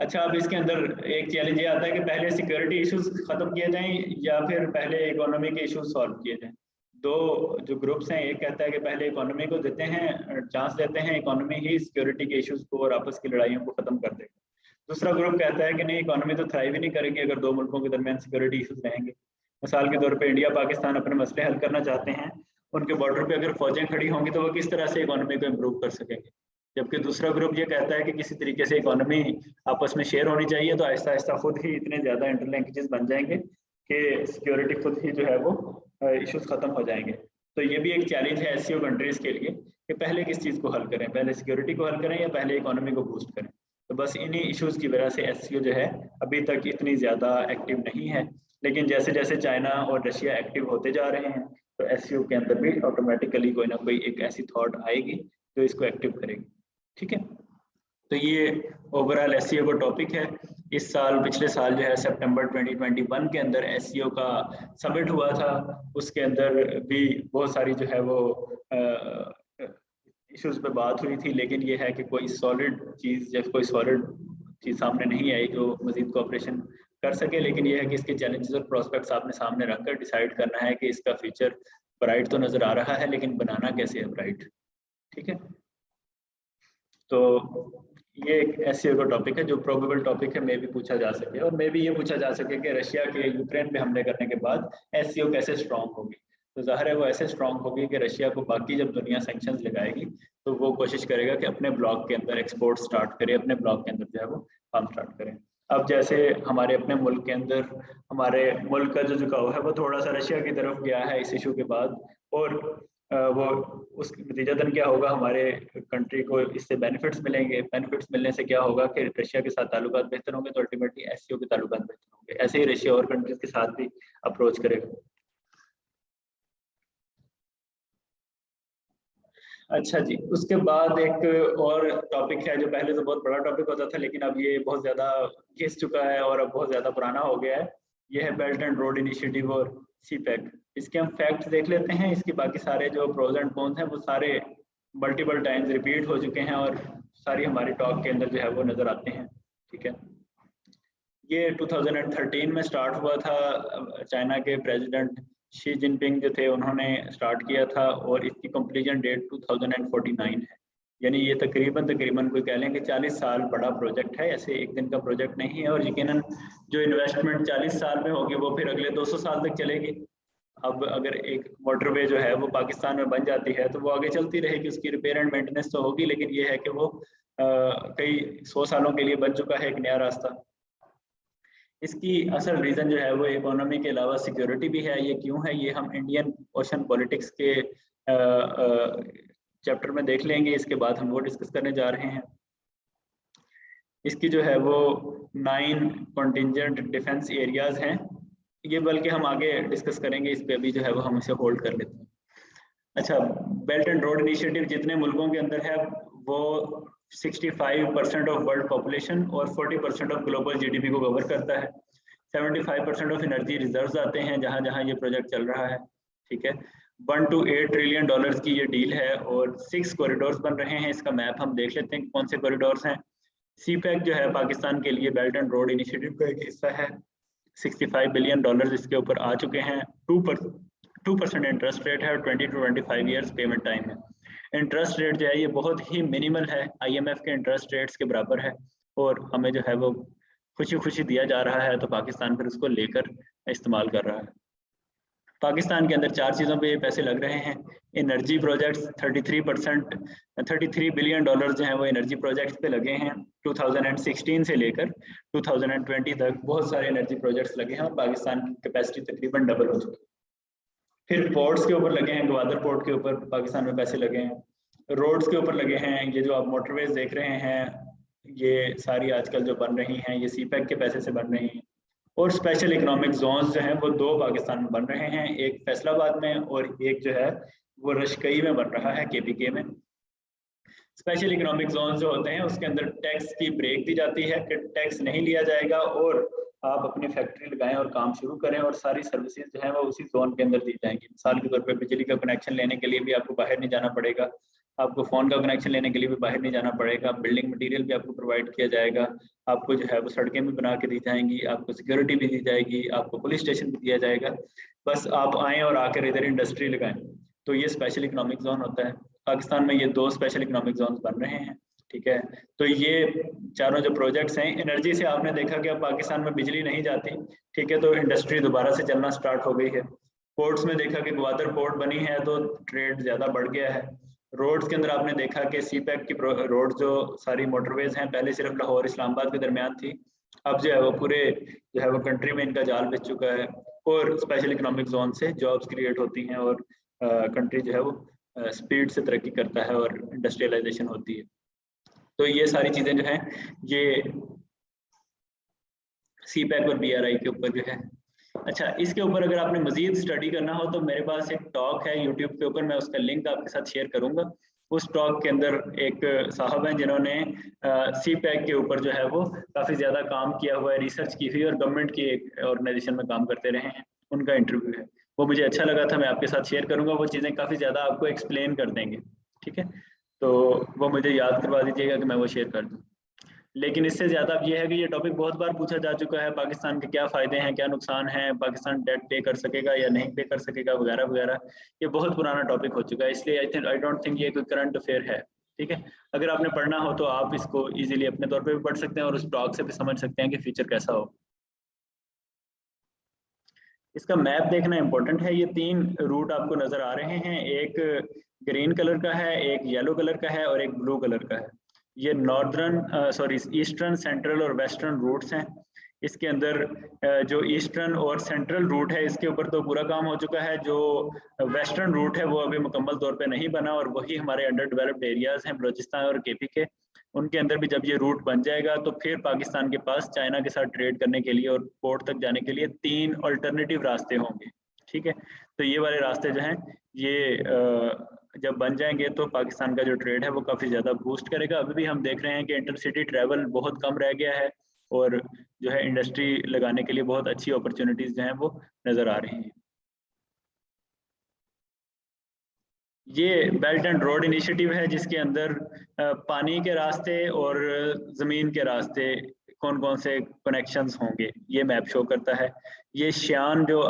अच्छा, अब इसके अंदर एक चैलेंज ये आता है कि पहले सिक्योरिटी इश्यूज खत्म किए जाएं या फिर पहले इकोनॉमी के इश्यूज सॉल्व किए जाएं। दो जो ग्रुप्स हैं, एक कहता है कि पहले इकोनॉमी को देते हैं, चांस देते हैं, इकोनॉमी ही सिक्योरिटी के इश्यूज को और आपस की लड़ाइयों को खत्म कर देगा। दूसरा ग्रुप कहता है कि नहीं, इकोनॉमी तो थ्राइव ही नहीं करेगी अगर दो मुल्कों के दरमियान सिक्योरिटी इश्यूज रहेंगे। मिसाल के तौर पर इंडिया पाकिस्तान अपने मसले हल करना चाहते हैं, उनके बॉर्डर पर अगर फौजें खड़ी होंगी तो वो किस तरह से इकोनॉमी को इम्प्रूव कर सकेंगे। जबकि दूसरा ग्रुप ये कहता है कि किसी तरीके से इकोनॉमी आपस में शेयर होनी चाहिए, तो आहिस्ता आहिस्ता खुद ही इतने ज़्यादा इंटरलिंकेजेस बन जाएंगे कि सिक्योरिटी खुद ही जो है वो इश्यूज खत्म हो जाएंगे। तो ये भी एक चैलेंज है एससीओ कंट्रीज के लिए कि पहले किस चीज़ को हल करें, पहले सिक्योरिटी को हल करें या पहले इकोनॉमी को बूस्ट करें। तो बस इन्हीं इश्यूज की वजह से एससीओ जो है अभी तक इतनी ज़्यादा एक्टिव नहीं है, लेकिन जैसे जैसे चाइना और रशिया एक्टिव होते जा रहे हैं तो एससीओ के अंदर भी ऑटोमेटिकली कोई ना कोई एक ऐसी थॉट आएगी जो इसको एक्टिव करेगी। ठीक है, तो ये ओवरऑल एससीओ का टॉपिक है। इस साल, पिछले साल जो है सितंबर 2021 के अंदर एससीओ का समिट हुआ था, उसके अंदर भी बहुत सारी जो है वो इश्यूज पे बात हुई थी, लेकिन ये है कि कोई सॉलिड चीज़ सामने नहीं आई जो मजीद कोऑपरेशन कर सके। लेकिन ये है कि इसके चैलेंजेस और प्रोस्पेक्ट्स आपने सामने रखकर डिसाइड करना है कि इसका फ्यूचर ब्राइट तो नज़र आ रहा है, लेकिन बनाना कैसे है ब्राइट। ठीक है, तो ये एक एससीओ का टॉपिक है जो प्रोबेबल टॉपिक है, मे भी पूछा जा सके, और मे भी ये पूछा जा सके कि रशिया के यूक्रेन पे हमले करने के बाद एससीओ कैसे स्ट्रांग होगी। तो जाहिर है वो ऐसे स्ट्रांग होगी कि रशिया को बाकी जब दुनिया सैंक्शंस लगाएगी तो वो कोशिश करेगा कि अपने ब्लॉक के अंदर एक्सपोर्ट स्टार्ट करे, अपने ब्लॉक के अंदर जो है वो काम स्टार्ट करें। अब जैसे हमारे अपने मुल्क के अंदर हमारे मुल्क का जो झुकाव है वो थोड़ा सा रशिया की तरफ गया है इस इशू के बाद, और वो उस नतीजतन क्या होगा, हमारे कंट्री को इससे बेनिफिट्स मिलेंगे। बेनिफिट्स मिलने से क्या होगा कि रशिया के साथ ताल्लुकात बेहतर होंगे, तो अल्टीमेटली एससीओ के ताल्लुकात बेहतर होंगे। ऐसे ही रशिया और कंट्रीज के साथ भी अप्रोच करेगा। अच्छा जी, उसके बाद एक और टॉपिक है जो पहले तो बहुत बड़ा टॉपिक होता था, लेकिन अब ये बहुत ज़्यादा घिस चुका है और अब बहुत ज़्यादा पुराना हो गया है। ये है बेल्ट एंड रोड इनिशिएटिव और सीपैक। इसके हम फैक्ट्स देख लेते हैं। इसके बाकी सारे जो प्रोज एंड कॉन्स हैं वो सारे मल्टीपल टाइम्स रिपीट हो चुके हैं और सारी हमारी टॉक के अंदर जो है वो नज़र आते हैं। ठीक है, ये 2013 में स्टार्ट हुआ था। चाइना के प्रेसिडेंट शी जिनपिंग जो थे उन्होंने स्टार्ट किया था और इसकी कंप्लीशन डेट 2049 है। यानी ये तकरीबन कोई कह लें कि 40 साल बड़ा प्रोजेक्ट है, ऐसे एक दिन का प्रोजेक्ट नहीं है। और यकीनन जो इन्वेस्टमेंट 40 साल में होगी वो फिर अगले 200 साल तक चलेगी। अब अगर एक मोटरवे जो है वो पाकिस्तान में बन जाती है तो वो आगे चलती रहेगी, उसकी रिपेयर एंड मेंटेनेंस तो होगी, लेकिन ये है कि वो कई 100 सालों के लिए बन चुका है एक नया रास्ता। इसकी असल रीज़न जो है वो इकोनॉमी के अलावा सिक्योरिटी भी है। ये क्यों है ये हम इंडियन ओशन पॉलिटिक्स के चैप्टर में देख लेंगे, इसके बाद हम वो डिस्कस करने जा रहे हैं। इसकी जो है वो 9 कंटिंजेंट डिफेंस एरियाज हैं, ये बल्कि हम आगे डिस्कस करेंगे, इस पे अभी जो है वो हम इसे होल्ड कर लेते हैं। अच्छा, बेल्ट एंड रोड इनिशिएटिव जितने मुल्कों के अंदर है वो 65% ऑफ वर्ल्ड पॉपुलेशन और 40% ऑफ ग्लोबल जीडीपी को कवर करता है। 75% ऑफ एनर्जी रिजर्व्स आते हैं जहां जहां ये प्रोजेक्ट चल रहा है, ठीक है। 1 to 8 ट्रिलियन डॉलर्स की ये डील है और 6 कॉरिडोर्स बन रहे हैं। इसका मैप हम देख लेते हैं कौन से कॉरिडोर्स हैं। सीपैक जो है पाकिस्तान के लिए बेल्ट एंड रोड इनिशिएटिव का एक हिस्सा है। 65 बिलियन डॉलर्स इसके ऊपर आ चुके हैं। 2% इंटरेस्ट रेट है और 20 to 25 ईयर्स पेमेंट टाइम है। इंटरेस्ट रेट जो है ये बहुत ही मिनिमल है, IMF के इंटरेस्ट रेट्स के बराबर है और हमें जो है वो खुशी खुशी दिया जा रहा है, तो पाकिस्तान फिर उसको लेकर इस्तेमाल कर रहा है। पाकिस्तान के अंदर 4 चीज़ों पे पैसे लग रहे हैं। एनर्जी प्रोजेक्ट्स 33 बिलियन डॉलर जो हैं वो एनर्जी प्रोजेक्ट्स पे लगे हैं। 2016 से लेकर 2020 तक बहुत सारे एनर्जी प्रोजेक्ट्स लगे हैं और पाकिस्तान की कैपेसिटी तकरीबन डबल हो चुकी है। फिर पोर्ट्स के ऊपर लगे हैं, ग्वादर पोर्ट के ऊपर पाकिस्तान में पैसे लगे हैं। रोड्स के ऊपर लगे हैं, ये जो आप मोटरवेज देख रहे हैं ये सारी आजकल जो बन रही हैं ये सीपैक के पैसे से बन रही हैं। और स्पेशल इकोनॉमिक जोन्स जो हैं वो 2 पाकिस्तान में बन रहे हैं, एक फैसलाबाद में और एक जो है वो रशकई में बन रहा है, KPK में। स्पेशल इकोनॉमिक जोन जो होते हैं उसके अंदर टैक्स की ब्रेक दी जाती है कि टैक्स नहीं लिया जाएगा और आप अपनी फैक्ट्री लगाएं और काम शुरू करें और सारी सर्विसेज जो है वो उसी जोन के अंदर दी जाएंगी। मिसाल के तौर पर बिजली का कनेक्शन लेने के लिए भी आपको बाहर नहीं जाना पड़ेगा, आपको फ़ोन का कनेक्शन लेने के लिए भी बाहर नहीं जाना पड़ेगा, बिल्डिंग मटेरियल भी आपको प्रोवाइड किया जाएगा, आपको जो है वो सड़कें भी बना के दी जाएंगी, आपको सिक्योरिटी भी दी जाएगी, आपको पुलिस स्टेशन भी दिया जाएगा। बस आप आएँ और आकर इधर इंडस्ट्री लगाएं। तो ये स्पेशल इकोनॉमिक जोन होता है। पाकिस्तान में ये 2 स्पेशल इकोनॉमिक जोन बन रहे हैं, ठीक है। तो ये चारों जो प्रोजेक्ट्स हैं, एनर्जी से आपने देखा कि अब पाकिस्तान में बिजली नहीं जाती, ठीक है, तो इंडस्ट्री दोबारा से चलना स्टार्ट हो गई है। पोर्ट्स में देखा कि ग्वादर पोर्ट बनी है तो ट्रेड ज़्यादा बढ़ गया है। रोड्स के अंदर आपने देखा कि सीपैक की रोड जो सारी मोटरवेज हैं पहले सिर्फ लाहौर इस्लामाबाद के दरमियान थी, अब जो है वो पूरे जो है वो कंट्री में इनका जाल बिछ चुका है। और स्पेशल इकोनॉमिक जोन से जॉब्स क्रिएट होती हैं और कंट्री जो है वो स्पीड से तरक्की करता है और इंडस्ट्रियलाइजेशन होती है। तो ये सारी चीज़ें जो हैं ये सीपैक और BRI के ऊपर जो है। अच्छा, इसके ऊपर अगर आपने मजीद स्टडी करना हो तो मेरे पास एक टॉक है यूट्यूब के ऊपर, मैं उसका लिंक आपके साथ शेयर करूंगा। उस टॉक के अंदर एक साहब हैं जिन्होंने सीपैक के ऊपर जो है वो काफ़ी ज़्यादा काम किया हुआ है, रिसर्च की हुई और गवर्नमेंट की एक ऑर्गेनाइजेशन में काम करते रहे हैं, उनका इंटरव्यू है, वो मुझे अच्छा लगा था, मैं आपके साथ शेयर करूंगा। वो चीज़ें काफ़ी ज़्यादा आपको एक्सप्लेन कर देंगे, ठीक है, तो वो मुझे याद करवा दीजिएगा कि मैं वो शेयर कर दूँ। लेकिन इससे ज़्यादा अब ये है कि ये टॉपिक बहुत बार पूछा जा चुका है, पाकिस्तान के क्या फ़ायदे हैं, क्या नुकसान हैं, पाकिस्तान डेट पे कर सकेगा या नहीं पे कर सकेगा वगैरह वगैरह। ये बहुत पुराना टॉपिक हो चुका है, इसलिए आई डोंट थिंक ये कोई करंट अफेयर है, ठीक है। अगर आपने पढ़ना हो तो आप इसको इजीली अपने तौर पे भी पढ़ सकते हैं और उस टॉक से भी समझ सकते हैं कि फ्यूचर कैसा हो। इसका मैप देखना इंपॉर्टेंट है। ये 3 रूट आपको नज़र आ रहे हैं, एक ग्रीन कलर का है, एक येलो कलर का है और एक ब्लू कलर का है। ये ईस्टर्न, सेंट्रल और वेस्टर्न रूट्स हैं। इसके अंदर जो ईस्टर्न और सेंट्रल रूट है इसके ऊपर तो पूरा काम हो चुका है, जो वेस्टर्न रूट है वो अभी मुकम्मल तौर पे नहीं बना और वही हमारे अंडर डेवलप्ड एरियाज हैं बलूचिस्तान और KPK, उनके अंदर भी जब ये रूट बन जाएगा तो फिर पाकिस्तान के पास चाइना के साथ ट्रेड करने के लिए और पोर्ट तक जाने के लिए 3 अल्टरनेटिव रास्ते होंगे, ठीक है। तो ये वाले रास्ते जो हैं ये जब बन जाएंगे तो पाकिस्तान का जो ट्रेड है वो काफ़ी ज़्यादा बूस्ट करेगा। अभी भी हम देख रहे हैं कि इंटरसिटी ट्रैवल बहुत कम रह गया है और जो है इंडस्ट्री लगाने के लिए बहुत अच्छी अपॉर्चुनिटीज़ जो हैं वो नज़र आ रही हैं। ये बेल्ट एंड रोड इनिशिएटिव है जिसके अंदर पानी के रास्ते और ज़मीन के रास्ते कौन कौन से कनेक्शंस होंगे, ये मैप शो करता है। ये शियान जो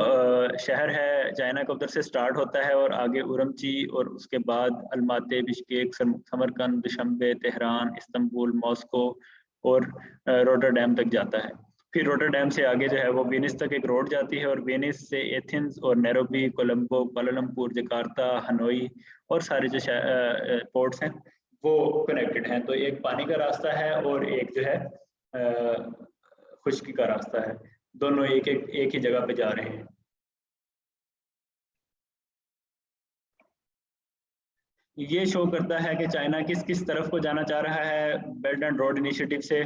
शहर है चाइना का, उधर से स्टार्ट होता है और आगे उरमची और उसके बाद Almaty, Bishkek, Samarkand, Dushanbe, Tehran, Istanbul, Moscow और रोटरडैम तक जाता है। फिर रोटरडैम से आगे जो है वो वेनिस तक एक रोड जाती है और वेनिस से एथेंस और Nairobi, Colombo, Kuala Lumpur, Jakarta, Hanoi और सारे जो पोर्ट्स हैं वो कनेक्टेड हैं। तो एक पानी का रास्ता है और एक जो है खुश्की का रास्ता है, दोनों एक ही जगह पे जा रहे हैं। ये शो करता है कि चाइना किस किस तरफ को जाना चाह रहा है बेल्ट एंड रोड इनिशिएटिव से।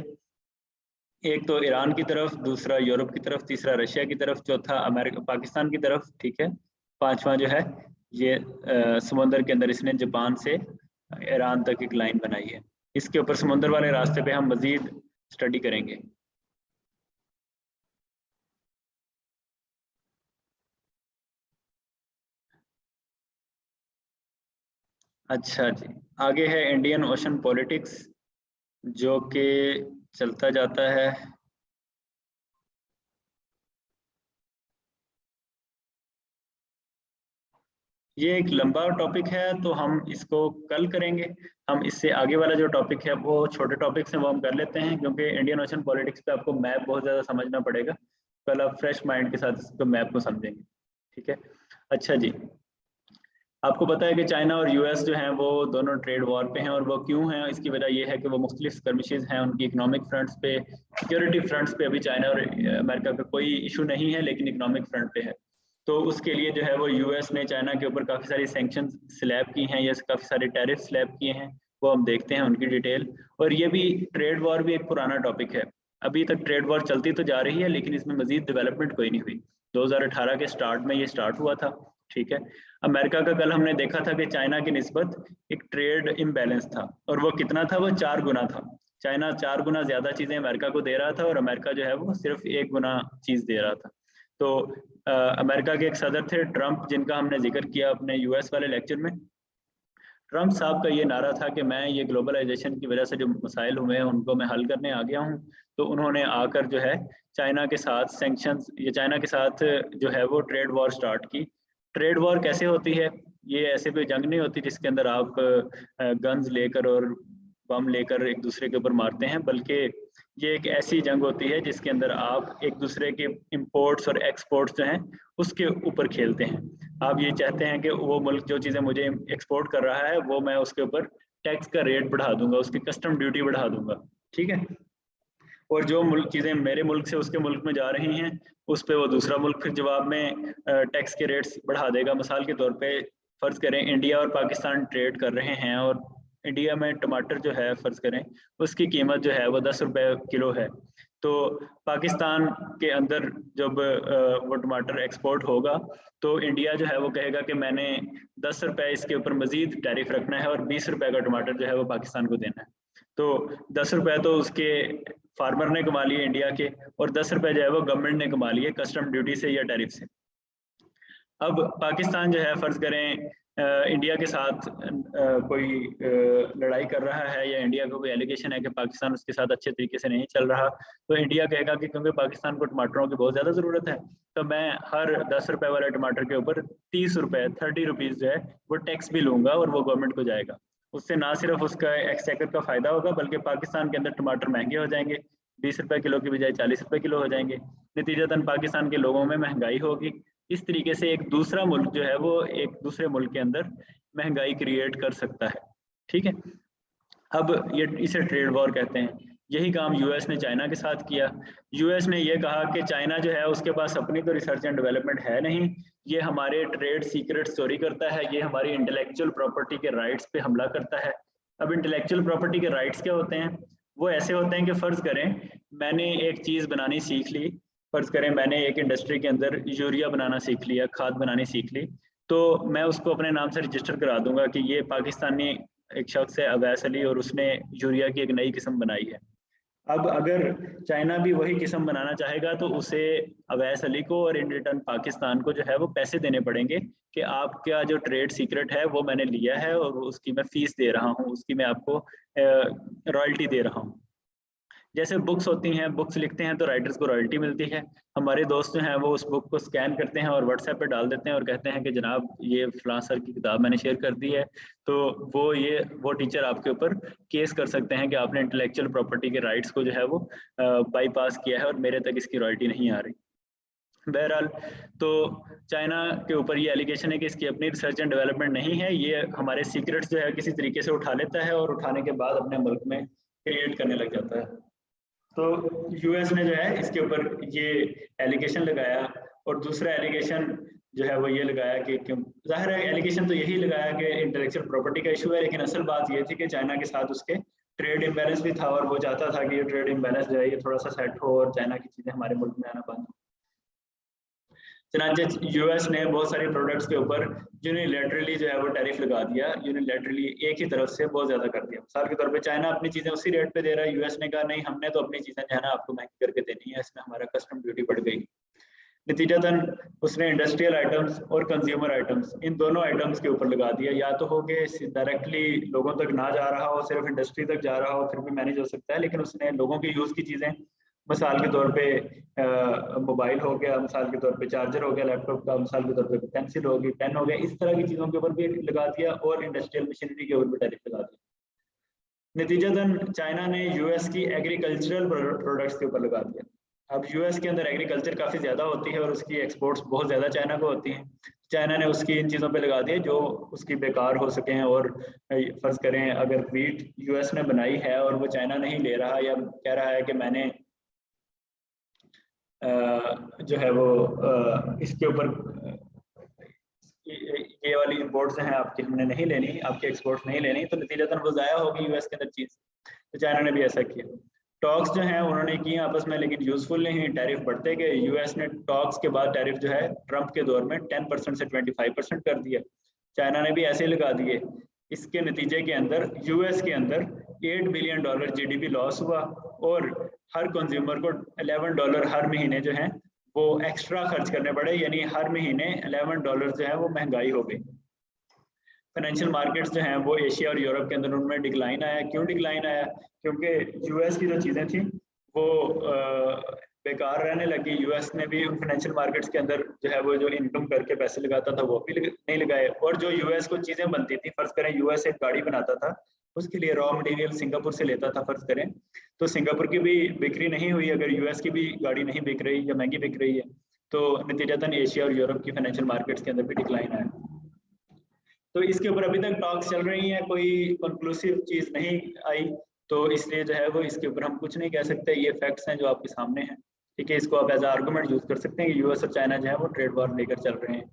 एक तो ईरान की तरफ, दूसरा यूरोप की तरफ, तीसरा रशिया की तरफ, चौथा अमेरिका पाकिस्तान की तरफ, ठीक है। पांचवा जो है ये समुद्र के अंदर इसने जापान से ईरान तक एक लाइन बनाई है। इसके ऊपर समुद्र वाले रास्ते पे हम मजीद स्टडी करेंगे। अच्छा जी, आगे है इंडियन ओशन पॉलिटिक्स, जो कि चलता जाता है। ये एक लंबा टॉपिक है तो हम इसको कल करेंगे। हम इससे आगे वाला जो टॉपिक है वो छोटे टॉपिक से वो हम कर लेते हैं, क्योंकि इंडियन ओशन पॉलिटिक्स पे आपको मैप बहुत ज़्यादा समझना पड़ेगा। कल आप फ्रेश माइंड के साथ इसको मैप को समझेंगे, ठीक है। अच्छा जी, आपको पता है कि चाइना और यूएस जो हैं वो दोनों ट्रेड वॉर पे हैं, और वो क्यों हैं? इसकी वजह ये है कि वो मुख्तलिफ स्कर्मिशेस हैं उनकी इकोनॉमिक फ्रंट्स पे, सिक्योरिटी फ्रंट्स पे अभी चाइना और अमेरिका का कोई इशू नहीं है, लेकिन इकोनॉमिक फ्रंट पे है। तो उसके लिए जो है वो यूएस ने चाइना के ऊपर काफ़ी सारी सैंक्शन स्लैब की हैं या काफ़ी सारे टैरिफ स्लैब किए हैं, वो हम देखते हैं उनकी डिटेल। और ये भी ट्रेड वॉर भी एक पुराना टॉपिक है, अभी तक ट्रेड वॉर चलती तो जा रही है लेकिन इसमें मजीद डेवलपमेंट कोई नहीं हुई। 2018 के स्टार्ट में ये स्टार्ट हुआ था, ठीक है। अमेरिका का कल हमने देखा था कि चाइना की निस्बत एक ट्रेड इम्बैलेंस था, और वो कितना था? वो 4 गुना था। चाइना 4 गुना ज्यादा चीजें अमेरिका को दे रहा था और अमेरिका जो है वो सिर्फ 1 गुना चीज दे रहा था। तो अमेरिका के एक सदर थे ट्रंप, जिनका हमने जिक्र किया अपने यूएस वाले लेक्चर में। ट्रंप साहब का ये नारा था कि मैं ये ग्लोबलाइजेशन की वजह से जो मसाइल हुए हैं उनको मैं हल करने आ गया हूँ। तो उन्होंने आकर जो है चाइना के साथ सैंक्शंस, ये चाइना के साथ जो है वो ट्रेड वॉर स्टार्ट की। ट्रेड वॉर कैसे होती है? ये ऐसे कोई जंग नहीं होती जिसके अंदर आप गन्स लेकर और बम लेकर एक दूसरे के ऊपर मारते हैं, बल्कि ये एक ऐसी जंग होती है जिसके अंदर आप एक दूसरे के इंपोर्ट्स और एक्सपोर्ट्स जो हैं उसके ऊपर खेलते हैं। आप ये चाहते हैं कि वो मुल्क जो चीज़ें मुझे एक्सपोर्ट कर रहा है वो मैं उसके ऊपर टैक्स का रेट बढ़ा दूंगा, उसकी कस्टम ड्यूटी बढ़ा दूंगा, ठीक है। और जो मुल्क चीज़ें मेरे मुल्क से उसके मुल्क में जा रही हैं उस पर वो दूसरा मुल्क फिर जवाब में टैक्स के रेट्स बढ़ा देगा। मिसाल के तौर पे फ़र्ज़ करें इंडिया और पाकिस्तान ट्रेड कर रहे हैं, और इंडिया में टमाटर जो है फ़र्ज़ करें उसकी कीमत जो है वो 10 रुपये किलो है। तो पाकिस्तान के अंदर जब वो टमाटर एक्सपोर्ट होगा तो इंडिया जो है वो कहेगा कि मैंने 10 रुपये इसके ऊपर मज़ीद टैरिफ रखना है और 20 रुपये का टमाटर जो है वो पाकिस्तान को देना है। तो 10 रुपये तो उसके फार्मर ने कमा लिए इंडिया के, और 10 रुपये जो है वो गवर्नमेंट ने कमा लिए कस्टम ड्यूटी से या टैरिफ से। अब पाकिस्तान जो है फ़र्ज़ करें इंडिया के साथ कोई लड़ाई कर रहा है, या इंडिया को कोई एलिगेशन है कि पाकिस्तान उसके साथ अच्छे तरीके से नहीं चल रहा, तो इंडिया कहेगा कि क्योंकि पाकिस्तान को टमाटरों की बहुत ज़्यादा ज़रूरत है तो मैं हर 10 रुपये वाले टमाटर के ऊपर 30 रुपये 30 रुपीज़ जो है वो टैक्स भी लूँगा, और वो गवर्नमेंट को जाएगा। उससे ना सिर्फ उसका एक्सचेकर का फ़ायदा होगा बल्कि पाकिस्तान के अंदर टमाटर महंगे हो जाएंगे, 20 रुपये किलो की बजाय 40 रुपये किलो हो जाएंगे। नतीजतन पाकिस्तान के लोगों में महंगाई होगी। इस तरीके से एक दूसरा मुल्क जो है वो एक दूसरे मुल्क के अंदर महंगाई क्रिएट कर सकता है, ठीक है। अब ये इसे ट्रेड वॉर कहते हैं। यही काम यूएस ने चाइना के साथ किया। यूएस ने ये कहा कि चाइना जो है उसके पास अपनी तो रिसर्च एंड डेवलपमेंट है नहीं, ये हमारे ट्रेड सीक्रेट चोरी करता है, ये हमारी इंटेलेक्चुअल प्रॉपर्टी के राइट्स पे हमला करता है। अब इंटेलेक्चुअल प्रॉपर्टी के राइट्स क्या होते हैं? वो ऐसे होते हैं कि फ़र्ज़ करें मैंने एक चीज़ बनानी सीख ली, फ़र्ज़ करें मैंने एक इंडस्ट्री के अंदर यूरिया बनाना सीख लिया, खाद बनानी सीख ली, तो मैं उसको अपने नाम से रजिस्टर करा दूंगा कि ये पाकिस्तानी एक शख्स है अवैस अली और उसने यूरिया की एक नई किस्म बनाई है। अब अगर चाइना भी वही किस्म बनाना चाहेगा तो उसे अवैस अली को और इन रिटर्न पाकिस्तान को जो है वो पैसे देने पड़ेंगे कि आपका जो ट्रेड सीक्रेट है वो मैंने लिया है और उसकी मैं फीस दे रहा हूँ, उसकी मैं आपको रॉयल्टी दे रहा हूँ। जैसे बुक्स होती हैं, बुक्स लिखते हैं तो राइटर्स को रॉयल्टी मिलती है। हमारे दोस्त जो हैं वो उस बुक को स्कैन करते हैं और व्हाट्सएप पे डाल देते हैं और कहते हैं कि जनाब ये फलां सर की किताब मैंने शेयर कर दी है, तो वो टीचर आपके ऊपर केस कर सकते हैं कि आपने इंटेलेक्चुअल प्रॉपर्टी के राइट्स को जो है वो बाईपास किया है और मेरे तक इसकी रॉयल्टी नहीं आ रही। बहरहाल तो चाइना के ऊपर ये एलिगेशन है कि इसकी अपनी रिसर्च एंड डेवलपमेंट नहीं है, ये हमारे सीक्रेट्स जो है किसी तरीके से उठा लेता है और उठाने के बाद अपने मुल्क में क्रिएट करने लग जाता है। तो यूएस ने जो है इसके ऊपर ये एलिगेशन लगाया और दूसरा एलिगेशन जो है वो ये लगाया कि क्यों, जाहिर है एलिगेशन तो यही लगाया कि इंटेलेक्चुअल प्रॉपर्टी का इशू है, लेकिन असल बात ये थी कि चाइना के साथ उसके ट्रेड इम्बैलेंस भी था और वो चाहता था कि ये ट्रेड इम्बैलेंस जो है ये थोड़ा सा सेट हो और चाइना की चीज़ें हमारे मुल्क में आना बंद हो। चनाचे यूएस ने बहुत सारे प्रोडक्ट्स के ऊपर यूनिलैटरली जो है वो टैरिफ लगा दिया, यूनिलैटरली एक ही तरफ से बहुत ज्यादा कर दिया। मिसाल के तौर पे चाइना अपनी चीजें उसी रेट पे दे रहा है, यूएस ने कहा नहीं हमने तो अपनी चीजें जो है ना आपको महंगी करके देनी है, इसमें हमारा कस्टम ड्यूटी बढ़ गई। नतीजतन उसने इंडस्ट्रियल आइटम्स और कंज्यूमर आइटम्स इन दोनों आइटम्स के ऊपर लगा दिया। या तो हो गए डायरेक्टली लोगों तक ना जा रहा हो, सिर्फ इंडस्ट्री तक जा रहा हो, फिर भी मैनेज हो सकता है, लेकिन उसने लोगों के यूज की चीजें, मिसाल के तौर पे मोबाइल हो गया, मिसाल के तौर पे चार्जर हो गया लैपटॉप का, मिसाल के तौर पे पेंसिल होगी, पेन हो गया, इस तरह की चीजों के ऊपर भी लगा दिया और इंडस्ट्रियल मशीनरी के ऊपर भी टैरिफ लगा दिया। नतीजतन चाइना ने यूएस की एग्रीकल्चरल प्रोडक्ट्स के ऊपर लगा दिया। अब यूएस के अंदर एग्रीकल्चर काफी ज्यादा होती है और उसकी एक्सपोर्ट्स बहुत ज्यादा चाइना को होती हैं। चाइना ने उसकी इन चीजों पे लगा दिया जो उसकी बेकार हो सके हैं। और फर्ज करें अगर वीट यूएस ने बनाई है और वो चाइना नहीं ले रहा या कह रहा है कि मैंने जो है वो इसके ऊपर ये वाली इंपोर्ट्स हैं आपकी हमने नहीं लेनी, आपके एक्सपोर्ट्स नहीं लेनी, तो नतीजतन वो ज़ाया होगी यूएस के अंदर चीज़। तो चाइना ने भी ऐसा किया। टॉक्स जो हैं उन्होंने किए आपस में, लेकिन यूजफुल नहीं, टैरिफ बढ़ते गए। यूएस ने टॉक्स के बाद टैरिफ जो है ट्रंप के दौर में 10% से 25% कर दिया, चाइना ने भी ऐसे ही लगा दिए। इसके नतीजे के अंदर यूएस के अंदर $8 बिलियन जीडीपी लॉस हुआ और हर कंज्यूमर को $11 हर महीने जो है वो एक्स्ट्रा खर्च करने पड़े, यानी हर महीने $11 जो है वो महंगाई हो गई। फाइनेंशियल मार्केट्स जो हैं वो एशिया और यूरोप के अंदर उनमें डिक्लाइन आया। क्यों डिक्लाइन आया? क्योंकि यूएस की जो चीज़ें थी वो बेकार रहने लगी। यूएस ने भी फाइनेंशियल मार्केट्स के अंदर जो है वो जो इनकम करके पैसे लगाता था वो भी नहीं लगाए। और जो यूएस को चीज़ें बनती थी, फर्ज करें यूएस एक गाड़ी बनाता था, उसके लिए रॉ मटेरियल सिंगापुर से लेता था फर्ज करें, तो सिंगापुर की भी बिक्री नहीं हुई अगर यूएस की भी गाड़ी नहीं बिक रही या महंगी बिक रही है, तो नतीजतन एशिया और यूरोप की फाइनेंशियल मार्केट्स के अंदर भी डिक्लाइन आया। तो इसके ऊपर अभी तक टॉक्स चल रही हैं, कोई कंक्लूसिव चीज़ नहीं आई, तो इसलिए जो है वो इसके ऊपर हम कुछ नहीं कह सकते। ये फैक्ट्स हैं जो आपके सामने हैं, ठीक है। इसको आप एज आर्गूमेंट यूज कर सकते हैं कि यूएस और चाइना जो है वो ट्रेड वॉर लेकर चल रहे हैं।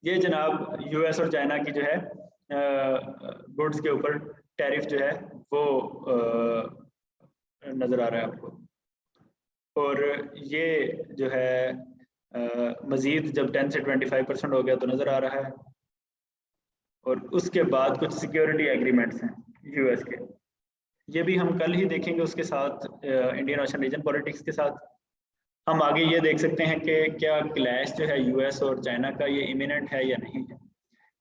ये जनाब यूएस और चाइना की जो है गुड्स के ऊपर टैरिफ जो है वो नजर आ रहा है आपको। और ये जो है मजीद जब 10 से 25% हो गया तो नजर आ रहा है। और उसके बाद कुछ सिक्योरिटी एग्रीमेंट्स हैं यूएस के, ये भी हम कल ही देखेंगे उसके साथ इंडियन ओशन रीजन पॉलिटिक्स के साथ। हम आगे ये देख सकते हैं कि क्या क्लैश जो है यूएस और चाइना का ये इमिनेंट है या नहीं है।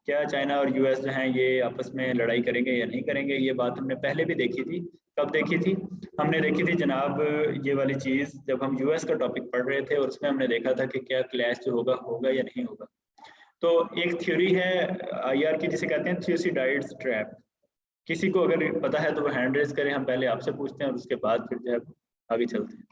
क्या चाइना और यूएस जो हैं ये आपस में लड़ाई करेंगे या नहीं करेंगे। ये बात हमने पहले भी देखी थी। कब देखी थी? हमने देखी थी जनाब ये वाली चीज़ जब हम यूएस का टॉपिक पढ़ रहे थे और उसमें हमने देखा था कि क्या क्लैश जो होगा या नहीं होगा। तो एक थ्योरी है आईआर की जिसे कहते हैं थ्यूसिडाइड्स ट्रैप। किसी को अगर पता है तो वो हैंड रेज करें, हम पहले आपसे पूछते हैं और उसके बाद फिर जो है आगे चलते हैं।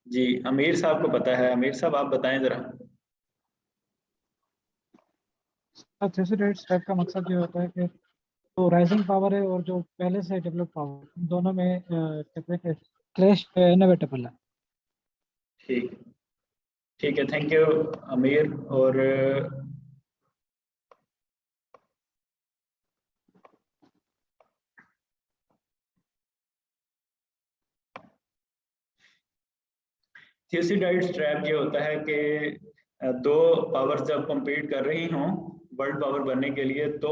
जी अमीर साहब को पता है, अमीर साहब आप बताएं जरा। थ्यूसिडाइड्स ट्रैप का मकसद ये होता है कि तो राइजिंग पावर है और जो पहले से डेवलप पावर दोनों में क्लैश इनएविटेबल है। ठीक है, थैंक यू अमीर। और थ्यूसिडाइड्स ट्रैप ये होता है कि दो पावर जब कंपीट कर रही हों वर्ल्ड पावर बनने के लिए, तो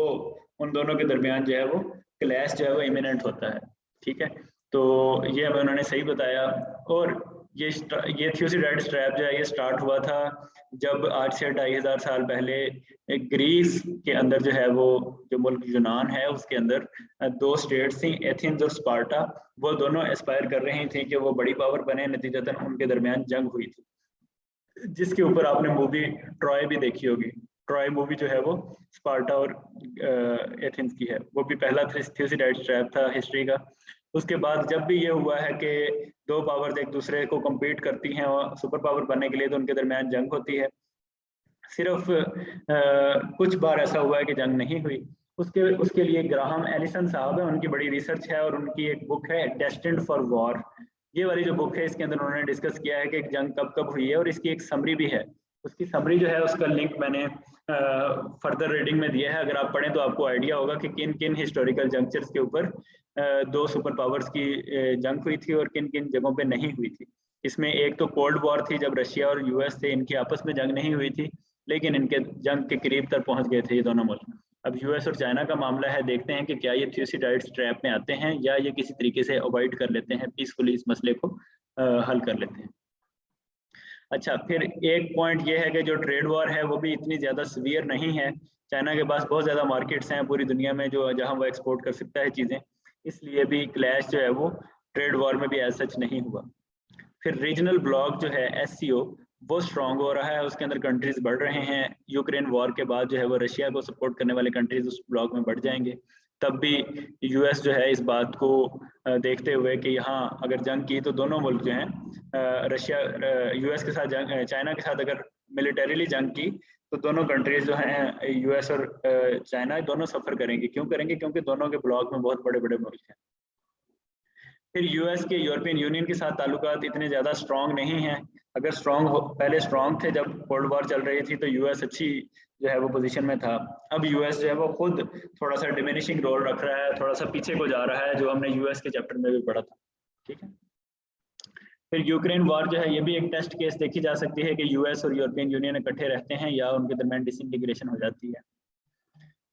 उन दोनों के दरमियान जो है वो क्लैश जो है वो इमिनेंट होता है, ठीक है। तो ये हमें उन्होंने सही बताया। और ये थ्यूसिडाइड्स ट्रैप जो है ये स्टार्ट हुआ था जब आज से 2500 साल पहले ग्रीस के अंदर जो है वो जो मुल्क यूनान है उसके अंदर दो स्टेट्स थी, एथेंस और स्पार्टा। वो दोनों एस्पायर कर रही थी कि वो बड़ी पावर बने, नतीजतन उनके दरमियान जंग हुई थी, जिसके ऊपर आपने मूवी ट्रॉय भी देखी होगी। ट्रॉय मूवी जो है वो स्पार्टा और एथेंस की है, वो भी पहला थ्यूसिडाइड्स ट्रैप था हिस्ट्री का। उसके बाद जब भी ये हुआ है कि दो पावर्स एक दूसरे को compete करती हैं और सुपर पावर बनने के लिए, तो उनके दरमियान जंग होती है। सिर्फ कुछ बार ऐसा हुआ है कि जंग नहीं हुई। उसके लिए ग्राहम एलिसन साहब है, उनकी बड़ी रिसर्च है और उनकी एक बुक है डेस्टिन्ड फॉर वॉर। ये वाली जो बुक है इसके अंदर उन्होंने डिस्कस किया है कि जंग कब कब हुई है और इसकी एक समरी भी है। उसकी समरी जो है उसका लिंक मैंने फर्दर रीडिंग में दिया है, अगर आप पढ़ें तो आपको आइडिया होगा कि किन किन हिस्टोरिकल जंक्चर्स के ऊपर दो सुपर पावर्स की जंग हुई थी और किन किन जगहों पे नहीं हुई थी। इसमें एक तो कोल्ड वॉर थी जब रशिया और यूएस थे, इनकी आपस में जंग नहीं हुई थी लेकिन इनके जंग के करीब तक पहुंच गए थे ये दोनों मुल्क। अब यूएस और चाइना का मामला है, देखते हैं कि क्या ये थ्यूसिडाइड्स ट्रैप में आते हैं या ये किसी तरीके से अवॉइड कर लेते हैं, पीसफुली इस मसले को हल कर लेते हैं। अच्छा, फिर एक पॉइंट ये है कि जो ट्रेड वॉर है वो भी इतनी ज़्यादा सीवियर नहीं है। चाइना के पास बहुत ज़्यादा मार्केट्स हैं पूरी दुनिया में जो जहां वो एक्सपोर्ट कर सकता है चीज़ें, इसलिए भी क्लैश जो है वो ट्रेड वॉर में भी एज सच नहीं हुआ। फिर रीजनल ब्लॉक जो है SCO वो स्ट्रांग हो रहा है, उसके अंदर कंट्रीज बढ़ रहे हैं। यूक्रेन वॉर के बाद जो है वो रशिया को सपोर्ट करने वाले कंट्रीज उस ब्लॉक में बढ़ जाएंगे। तब भी US जो है इस बात को देखते हुए कि यहाँ अगर जंग की तो दोनों मुल्क जो हैं रशिया US के साथ जंग, चाइना के साथ अगर मिलिटरीली जंग की तो दोनों कंट्रीज जो हैं US और चाइना दोनों सफ़र करेंगे। क्यों करेंगे? क्योंकि दोनों के ब्लॉक में बहुत बड़े बड़े मुल्क हैं। फिर US के यूरोपियन यूनियन के साथ ताल्लुकात इतने ज़्यादा स्ट्रॉन्ग नहीं हैं। अगर पहले स्ट्रॉन्ग थे जब कोल्ड वॉर चल रही थी तो US अच्छी जो है वो पोजीशन में था। अब US जो है वो खुद थोड़ा सा डिमिनिशिंग रोल रख रहा है, थोड़ा सा पीछे को जा रहा है, जो हमने US के चैप्टर में भी पढ़ा था। ठीक है। फिर यूक्रेन वॉर जो है ये भी एक टेस्ट केस देखी जा सकती है कि US और यूरोपियन यूनियन इकट्ठे रहते हैं या उनके दरमियान डिसइंटीग्रेशन हो जाती है।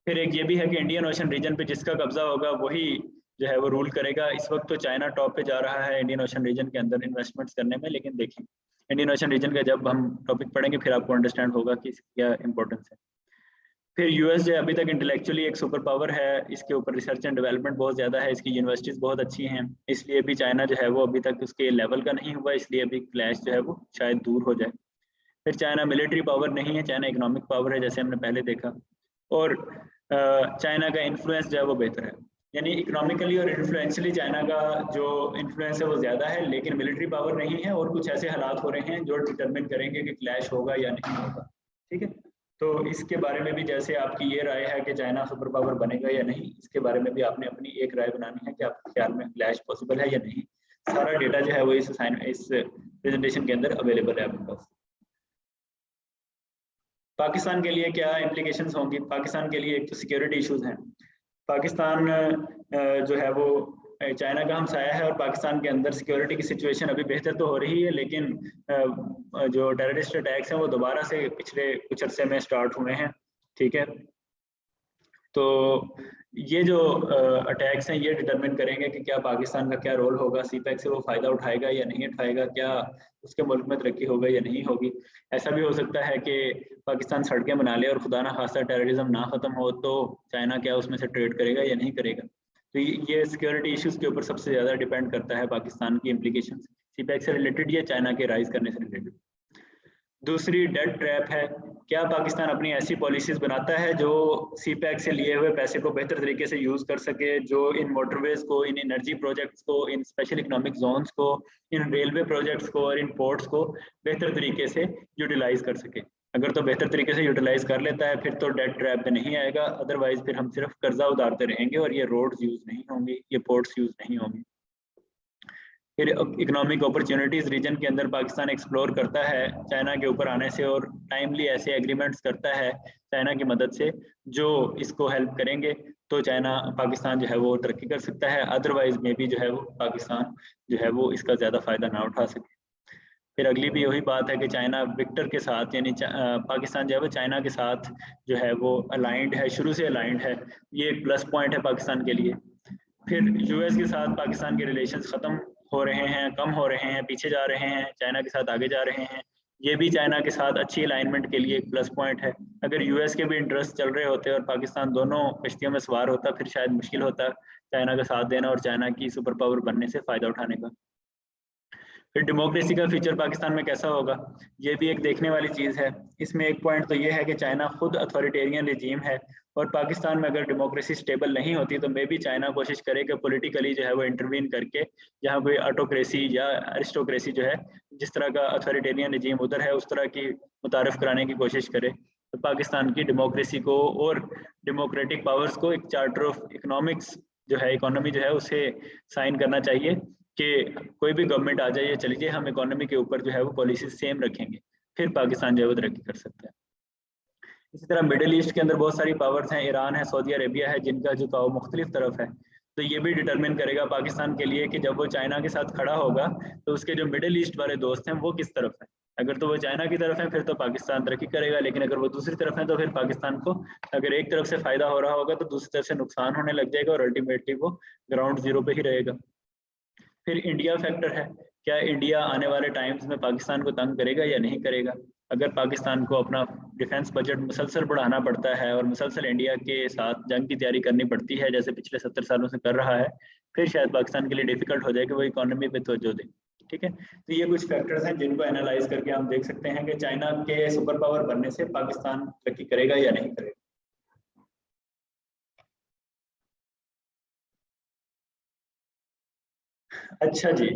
फिर एक ये भी है कि इंडियन ओशन रीजन पे जिसका कब्जा होगा वही जो है वो रूल करेगा। इस वक्त तो चाइना टॉप पे जा रहा है इंडियन ओशन रीजन के अंदर इन्वेस्टमेंट्स करने में, लेकिन देखें इंडियन ओशन रीजन का जब हम टॉपिक पढ़ेंगे फिर आपको अंडरस्टैंड होगा कि इसकी क्या इंपॉर्टेंस है। फिर US जो अभी तक इंटेलेक्चुअली एक सुपर पावर है, इसके ऊपर रिसर्च एंड डेवलपमेंट बहुत ज़्यादा है, इसकी यूनिवर्सिटीज़ बहुत अच्छी हैं, इसलिए भी चाइना जो है वो अभी तक उसके लेवल का नहीं हुआ, इसलिए अभी क्लैश जो है वो शायद दूर हो जाए। फिर चाइना मिलिट्री पावर नहीं है, चाइना इकोनॉमिक पावर है जैसे हमने पहले देखा, और चाइना का इन्फ्लुएंस जो है वो बेहतर है, यानी इकोनॉमिकली और इन्फ्लुएंशियली चाइना का जो इन्फ्लुएंस है वो ज़्यादा है, लेकिन मिलिट्री पावर नहीं है। और कुछ ऐसे हालात हो रहे हैं जो डिटरमिन करेंगे कि क्लैश होगा या नहीं होगा। ठीक है, तो इसके बारे में भी जैसे आपकी ये राय है कि चाइना सुपर पावर बनेगा या नहीं, इसके बारे में भी आपने अपनी एक राय बनानी है कि आपके ख्याल में क्लैश पॉसिबल है या नहीं। सारा डेटा जो है वो इस प्रेजेंटेशन के अंदर अवेलेबल है आपके पास। पाकिस्तान के लिए क्या इम्प्लीकेशंस होंगी? पाकिस्तान के लिए एक तो सिक्योरिटी इश्यूज हैं। पाकिस्तान जो है वो चाइना का हमसाया है और पाकिस्तान के अंदर सिक्योरिटी की सिचुएशन अभी बेहतर तो हो रही है, लेकिन जो टेररिस्ट अटैक्स हैं वो दोबारा से पिछले कुछ अरसे में स्टार्ट हुए हैं। ठीक है, तो ये जो अटैक्स हैं ये डिटरमिन करेंगे कि क्या पाकिस्तान का क्या रोल होगा, CPEC से वो फ़ायदा उठाएगा या नहीं उठाएगा, क्या उसके मुल्क में तरक्की होगा या नहीं होगी। ऐसा भी हो सकता है कि पाकिस्तान सड़कें बना ले और खुदा ना खास्ता टेररिज्म ना ख़त्म हो तो चाइना क्या उसमें से ट्रेड करेगा या नहीं करेगा। तो ये सिक्योरिटी इश्यूज़ के ऊपर सबसे ज़्यादा डिपेंड करता है पाकिस्तान की इम्प्लीकेशन CPEC से रिलेटेड या चाइना के राइज करने से रिलेटेड। दूसरी डेट ट्रैप है, क्या पाकिस्तान अपनी ऐसी पॉलिसीज बनाता है जो CPEC से लिए हुए पैसे को बेहतर तरीके से यूज़ कर सके, जो इन मोटरवेज को, इन एनर्जी प्रोजेक्ट्स को, इन स्पेशल इकोनॉमिक जोन्स को, इन रेलवे प्रोजेक्ट्स को और इन पोर्ट्स को बेहतर तरीके से यूटिलाइज कर सके। अगर तो बेहतर तरीके से यूटिलाइज कर लेता है फिर तो डेट ट्रैप पे नहीं आएगा, अदरवाइज फिर हम सिर्फ कर्जा उतारते रहेंगे और ये रोड्स यूज़ नहीं होंगी, ये पोर्ट्स यूज़ नहीं होंगी। फिर इकोनॉमिक अपॉर्चुनिटीज रीजन के अंदर पाकिस्तान एक्सप्लोर करता है चाइना के ऊपर आने से और टाइमली ऐसे एग्रीमेंट्स करता है चाइना की मदद से जो इसको हेल्प करेंगे, तो पाकिस्तान जो है वो तरक्की कर सकता है। अदरवाइज में भी जो है वो पाकिस्तान जो है वो इसका ज़्यादा फ़ायदा ना उठा सके। फिर अगली भी वही बात है कि चाइना विक्टर के साथ, यानी पाकिस्तान जो है वो चाइना के साथ जो है वो अलाइंड है, शुरू से अलाइंड है, ये एक प्लस पॉइंट है पाकिस्तान के लिए। फिर US के साथ पाकिस्तान के रिलेशंस ख़त्म हो रहे हैं, कम हो रहे हैं, पीछे जा रहे हैं, चाइना के साथ आगे जा रहे हैं, ये भी चाइना के साथ अच्छी अलाइनमेंट के लिए एक प्लस पॉइंट है। अगर यूएस के भी इंटरेस्ट चल रहे होते और पाकिस्तान दोनों कश्तियों में सवार होता, फिर शायद मुश्किल होता चाइना का साथ देना और चाइना की सुपर पावर बनने से फायदा उठाने का। फिर डेमोक्रेसी का फ्यूचर पाकिस्तान में कैसा होगा, ये भी एक देखने वाली चीज़ है। इसमें एक पॉइंट तो ये है कि चाइना खुद अथॉरिटेरियन रिजीम है और पाकिस्तान में अगर डेमोक्रेसी स्टेबल नहीं होती तो मे भी चाइना कोशिश करे कि पॉलिटिकली जो है वो इंटरवीन करके जहाँ कोई ऑटोक्रेसी या अरिस्टोक्रेसी जो है, जिस तरह का अथॉरिटेरियन रिजीम उधर है उस तरह की मुतारफ़ कराने की कोशिश करे। तो पाकिस्तान की डेमोक्रेसी को और डेमोक्रेटिक पावर्स को एक चार्टर ऑफ इकोनॉमिक्स जो है, इकोनॉमी जो है उसे साइन करना चाहिए कि कोई भी गवर्नमेंट आ जाए या चली जाए, हम इकोनॉमी के ऊपर जो है वो पॉलिसी सेम रखेंगे, फिर पाकिस्तान जो है वो तरक्की कर सकता है। इसी तरह मिडिल ईस्ट के अंदर बहुत सारी पावर्स हैं, ईरान है, सऊदी अरेबिया है, जिनका झुकाव मुख्तलिफ तरफ है। तो ये भी डिटरमिन करेगा पाकिस्तान के लिए कि जब वो चाइना के साथ खड़ा होगा तो उसके जो मिडिल ईस्ट वाले दोस्त हैं वो किस तरफ हैं। अगर तो वो चाइना की तरफ है फिर तो पाकिस्तान तरक्की करेगा, लेकिन अगर वो दूसरी तरफ है तो फिर पाकिस्तान को अगर एक तरफ से फायदा हो रहा होगा तो दूसरी तरफ से नुकसान होने लग जाएगा और अल्टीमेटली वो ग्राउंड जीरो पे ही रहेगा। फिर इंडिया फैक्टर है, क्या इंडिया आने वाले टाइम्स में पाकिस्तान को तंग करेगा या नहीं करेगा। अगर पाकिस्तान को अपना डिफेंस बजट मुसलसल बढ़ाना पड़ता है और मुसलसल इंडिया के साथ जंग की तैयारी करनी पड़ती है जैसे पिछले 70 सालों से कर रहा है, फिर शायद पाकिस्तान के लिए डिफिकल्ट हो जाए कि वो इकोनॉमी पे तवज्जो दे। ठीक है, तो ये कुछ फैक्टर्स हैं जिनको एनालाइज करके हम देख सकते हैं कि चाइना के सुपर पावर बनने से पाकिस्तान तरक्की करेगा या नहीं करेगा। अच्छा जी,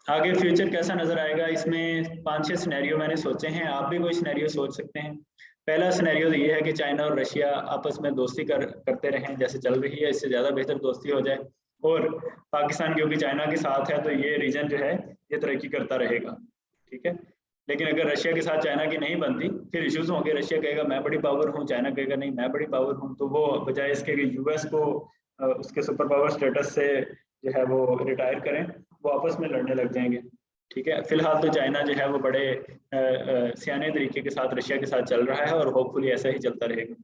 आगे फ्यूचर कैसा नजर आएगा, इसमें 5-6 सिनेरियो मैंने सोचे हैं, आप भी कोई सिनेरियो सोच सकते हैं। पहला सिनेरियो तो ये है कि चाइना और रशिया आपस में दोस्ती करते रहें जैसे चल रही है, इससे ज़्यादा बेहतर दोस्ती हो जाए और पाकिस्तान क्योंकि चाइना के साथ है तो ये रीजन जो है ये तरक्की करता रहेगा। ठीक है, लेकिन अगर रशिया के साथ चाइना की नहीं बनती फिर इश्यूज होंगे, रशिया कहेगा मैं बड़ी पावर हूँ, चाइना कहेगा नहीं मैं बड़ी पावर हूँ, तो वो बजाय इसके कि यूएस को उसके सुपर पावर स्टेटस से जो है वो रिटायर करें, वो आपस में लड़ने लग जाएंगे। ठीक है, फिलहाल तो चाइना जो है वो बड़े सियाने तरीके के साथ रशिया के साथ चल रहा है और होपफुली ऐसा ही चलता रहेगा।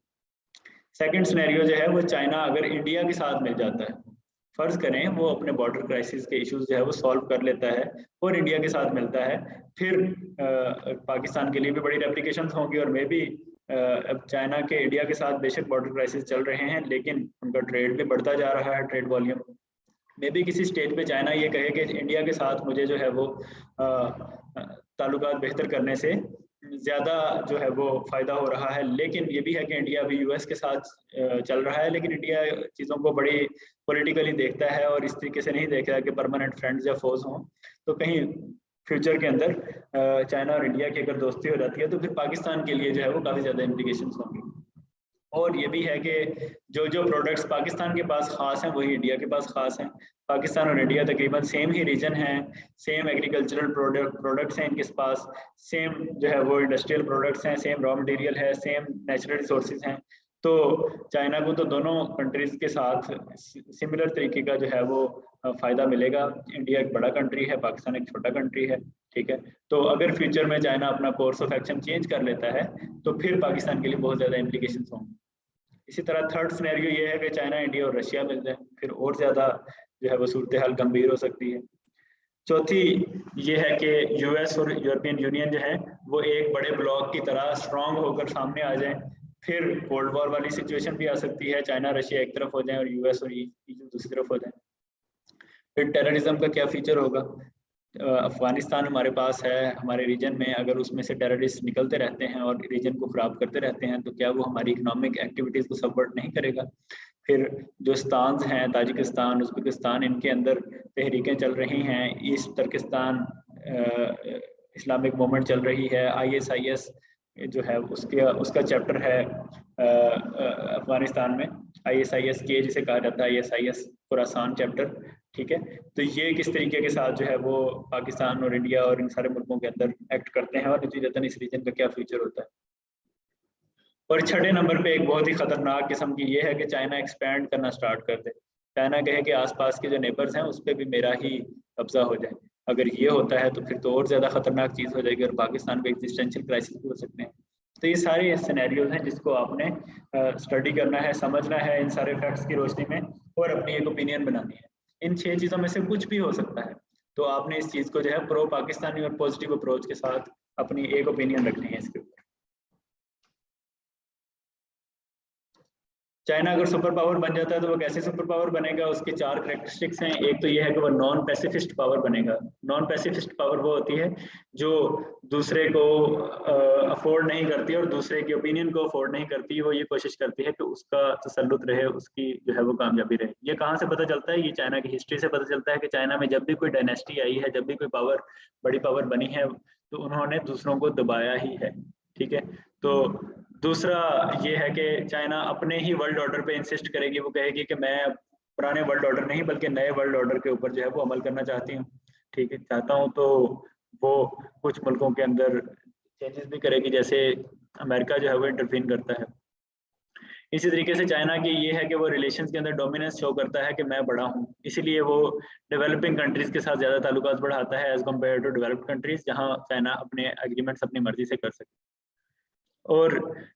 सेकंड सिनेरियो जो है वो चाइना अगर इंडिया के साथ मिल जाता है, फर्ज करें वो अपने बॉर्डर क्राइसिस के इश्यूज जो है वो सॉल्व कर लेता है और इंडिया के साथ मिलता है, फिर पाकिस्तान के लिए भी बड़ी रेप्लिकेशंस होंगी और मे भी अब चाइना के इंडिया के साथ बेशक बॉर्डर क्राइसिस चल रहे हैं लेकिन उनका ट्रेड भी बढ़ता जा रहा है, ट्रेड वॉल्यूम। मे भी किसी स्टेज पे चाइना ये कहे कि इंडिया के साथ मुझे जो है वो ताल्लुकात बेहतर करने से ज़्यादा जो है वो फ़ायदा हो रहा है, लेकिन ये भी है कि इंडिया अभी यूएस के साथ चल रहा है, लेकिन इंडिया चीज़ों को बड़ी पॉलिटिकली देखता है और इस तरीके से नहीं देखता है कि परमानेंट फ्रेंड्स या फोज हों। तो कहीं फ्यूचर के अंदर चाइना और इंडिया की अगर दोस्ती हो जाती है तो फिर पाकिस्तान के लिए जो है वो काफ़ी ज़्यादा इम्प्लीकेशंस होंगी। और ये भी है कि जो जो प्रोडक्ट्स पाकिस्तान के पास ख़ास हैं वही इंडिया के पास ख़ास हैं। पाकिस्तान और इंडिया तकरीबन सेम ही रीजन है, सेम एग्रीकल्चरल प्रोडक्ट्स हैं इनके पास, सेम जो है वो इंडस्ट्रियल प्रोडक्ट्स हैं, सेम रॉ मटेरियल है, सेम नेचुरल रिसोर्सेज हैं। तो चाइना को तो दोनों कंट्रीज़ के साथ सिमिलर तरीके का जो है वो फ़ायदा मिलेगा। इंडिया एक बड़ा कंट्री है, पाकिस्तान एक छोटा कंट्री है। ठीक है, तो अगर फ्यूचर में चाइना अपना कोर्स ऑफ एक्शन चेंज कर लेता है तो फिर पाकिस्तान के लिए बहुत ज़्यादा इम्प्लीकेशंस होंगे। इसी तरह थर्ड सिनेरियो ये है कि चाइना, इंडिया और रशिया मिल जाए, फिर और ज़्यादा जो है वो सूरत हाल गंभीर हो सकती है। चौथी ये है कि यूएस और यूरोपियन यूनियन जो है वो एक बड़े ब्लॉक की तरह स्ट्रांग होकर सामने आ जाए, फिर कोल्ड वॉर वाली सिचुएशन भी आ सकती है, चाइना रशिया एक तरफ हो जाए और यूएस और ईयू दूसरी तरफ हो जाए। फिर टेररिज्म का क्या फीचर होगा, अफगानिस्तान हमारे पास है, हमारे रीजन में अगर उसमें से टेररिस्ट निकलते रहते हैं और रीजन को ख़राब करते रहते हैं तो क्या वो हमारी इकोनॉमिक एक्टिविटीज़ को सबवर्ट नहीं करेगा। फिर जो स्तान्स हैं, ताजिकिस्तान, उज़्बेकिस्तान, इनके अंदर तहरीकें चल रही हैं, ईस्ट तुर्किस्तान इस्लामिक मूवमेंट चल रही है, ISIS जो है उसका चैप्टर है अफगानिस्तान में, ISIS-K जिसे कहा जाता है, ISIS खुरासान चैप्टर। ठीक है, तो ये किस तरीके के साथ जो है वो पाकिस्तान और इंडिया और इन सारे मुल्कों के अंदर एक्ट करते हैं और नतीजतन इस रीजन का क्या फ्यूचर होता है। और छठे नंबर पे एक बहुत ही खतरनाक किस्म की ये है कि चाइना एक्सपैंड करना स्टार्ट कर दे, चाइना कहे कि आसपास के जो नेबर्स हैं उस पर भी मेरा ही कब्जा हो जाए। अगर ये होता है तो फिर तो और ज़्यादा खतरनाक चीज़ हो जाएगी और पाकिस्तान को एग्जिस्टेंशियल क्राइसिस भी हो सकते हैं। तो ये सारे सिनेरियोज हैं जिसको आपने स्टडी करना है, समझना है इन सारे फैक्ट्स की रोशनी में और अपनी एक ओपिनियन बनानी है। इन 6 चीज़ों में से कुछ भी हो सकता है, तो आपने इस चीज को जो है प्रो पाकिस्तानी और पॉजिटिव अप्रोच के साथ अपनी एक ओपिनियन रखनी है इसके ऊपर। चाइना अगर सुपर पावर बन जाता है तो वो कैसे सुपर पावर बनेगा, उसके 4 कैरेक्टरिस्टिक्स हैं। एक तो ये है कि वो नॉन पैसिफिस्ट पावर बनेगा। नॉन पैसिफिस्ट पावर वो होती है जो दूसरे को अफोर्ड नहीं करती और दूसरे की ओपिनियन को अफोर्ड नहीं करती, वो ये कोशिश करती है कि उसका तसल्लुत रहे, उसकी जो है वो कामयाबी रहे। ये कहाँ से पता चलता है? ये चाइना की हिस्ट्री से पता चलता है कि चाइना में जब भी कोई डायनेस्टी आई है, जब भी कोई पावर बड़ी पावर बनी है, तो उन्होंने दूसरों को दबाया ही है। ठीक है, तो दूसरा ये है कि चाइना अपने ही वर्ल्ड ऑर्डर पे इंसिस्ट करेगी। वो कहेगी कि मैं पुराने वर्ल्ड ऑर्डर नहीं बल्कि नए वर्ल्ड ऑर्डर के ऊपर जो है वो अमल करना चाहती हूँ। ठीक है, चाहता हूँ तो वो कुछ मुल्कों के अंदर चेंजेस भी करेगी, जैसे अमेरिका जो है वो इंटरफीन करता है। इसी तरीके से चाइना की ये है कि वो रिलेशंस के अंदर डोमिनेंस शो करता है कि मैं बड़ा हूँ, इसीलिए वो डेवलपिंग कंट्रीज के साथ ज़्यादा ताल्लुकात बढ़ाता है as compared to developed countries, जहाँ चाइना अपने एग्रीमेंट्स अपनी मर्जी से कर सकता है। और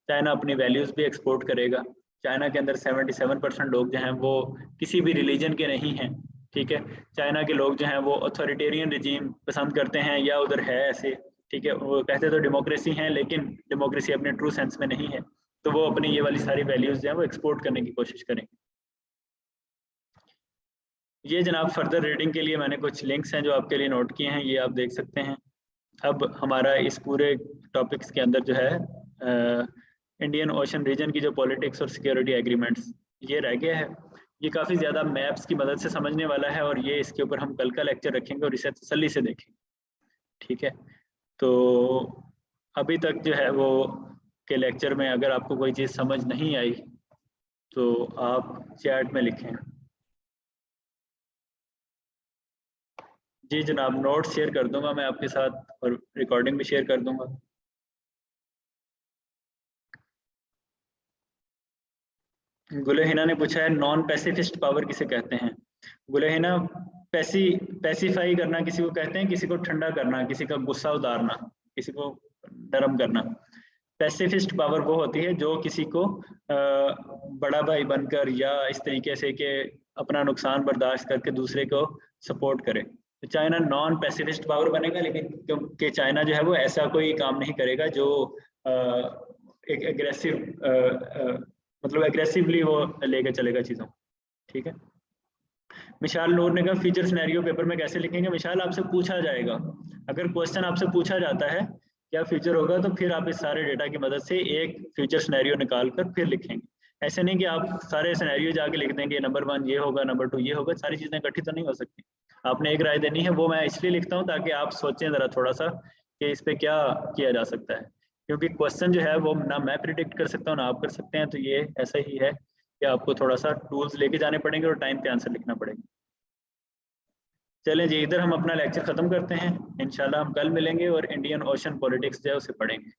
चाइना अपनी वैल्यूज भी एक्सपोर्ट करेगा। चाइना के अंदर 77% लोग जो हैं वो किसी भी रिलीजन के नहीं हैं। ठीक है, चाइना के लोग जो हैं वो अथॉरिटेरियन रिजीम पसंद करते हैं या उधर है ऐसे। ठीक है, वो कहते तो डेमोक्रेसी हैं लेकिन डेमोक्रेसी अपने ट्रू सेंस में नहीं है, तो वो अपनी ये वाली सारी वैल्यूज जो हैं वो एक्सपोर्ट करने की कोशिश करेंगे। ये जनाब फर्दर रीडिंग के लिए मैंने कुछ लिंक्स हैं जो आपके लिए नोट किए हैं, ये आप देख सकते हैं। अब हमारा इस पूरे टॉपिक्स के अंदर जो है इंडियन ओशन रीजन की जो पॉलिटिक्स और सिक्योरिटी एग्रीमेंट्स ये रह गया है। ये काफ़ी ज़्यादा मैप्स की मदद से समझने वाला है और ये इसके ऊपर हम कल का लेक्चर रखेंगे और इसे तसल्ली से देखेंगे। ठीक है, तो अभी तक जो है वो के लेक्चर में अगर आपको कोई चीज़ समझ नहीं आई तो आप चैट में लिखें। जी जनाब, नोट शेयर कर दूंगा मैं आपके साथ और रिकॉर्डिंग भी शेयर कर दूंगा। गुलहिना ने पूछा है नॉन पैसिफिस्ट पावर किसे कहते हैं? गुलहिना, पैसिफाई करना किसी को कहते हैं, किसी को ठंडा करना, किसी का गुस्सा उतारना, किसी को नरम करना। पैसिफिस्ट पावर वो होती है जो किसी को बड़ा भाई बनकर या इस तरीके से कि अपना नुकसान बर्दाश्त करके दूसरे को सपोर्ट करे। तो चाइना नॉन पैसिफिस्ट पावर बनेगा, लेकिन क्योंकि चाइना जो है वो ऐसा कोई काम नहीं करेगा जो एक एग्रेसिव मतलब एग्रेसिवली वो लेके चलेगा चीज़ों। ठीक है, मिशाल नूर ने कहा फ्यूचर सिनेरियो पेपर में कैसे लिखेंगे? मिशाल, आपसे पूछा जाएगा, अगर क्वेश्चन आपसे पूछा जाता है क्या फ्यूचर होगा, तो फिर आप इस सारे डेटा की मदद से एक फ्यूचर सिनेरियो निकाल कर फिर लिखेंगे। ऐसे नहीं कि आप सारे सिनेरियो जाके लिख देंगे नंबर 1 ये होगा, नंबर 2 ये होगा, सारी चीज़ें इकट्ठी तो नहीं हो सकती। आपने एक राय देनी है, वो मैं इसलिए लिखता हूँ ताकि आप सोचें ज़रा थोड़ा सा कि इस पर क्या किया जा सकता है, क्योंकि क्वेश्चन जो है वो ना मैं प्रिडिक्ट कर सकता हूँ ना आप कर सकते हैं। तो ये ऐसा ही है कि आपको थोड़ा सा टूल्स लेके जाने पड़ेंगे और टाइम पे आंसर लिखना पड़ेगा। चलें जी, इधर हम अपना लेक्चर ख़त्म करते हैं। इंशाल्लाह हम कल मिलेंगे और इंडियन ओशन पॉलिटिक्स जो है उसे पढ़ेंगे।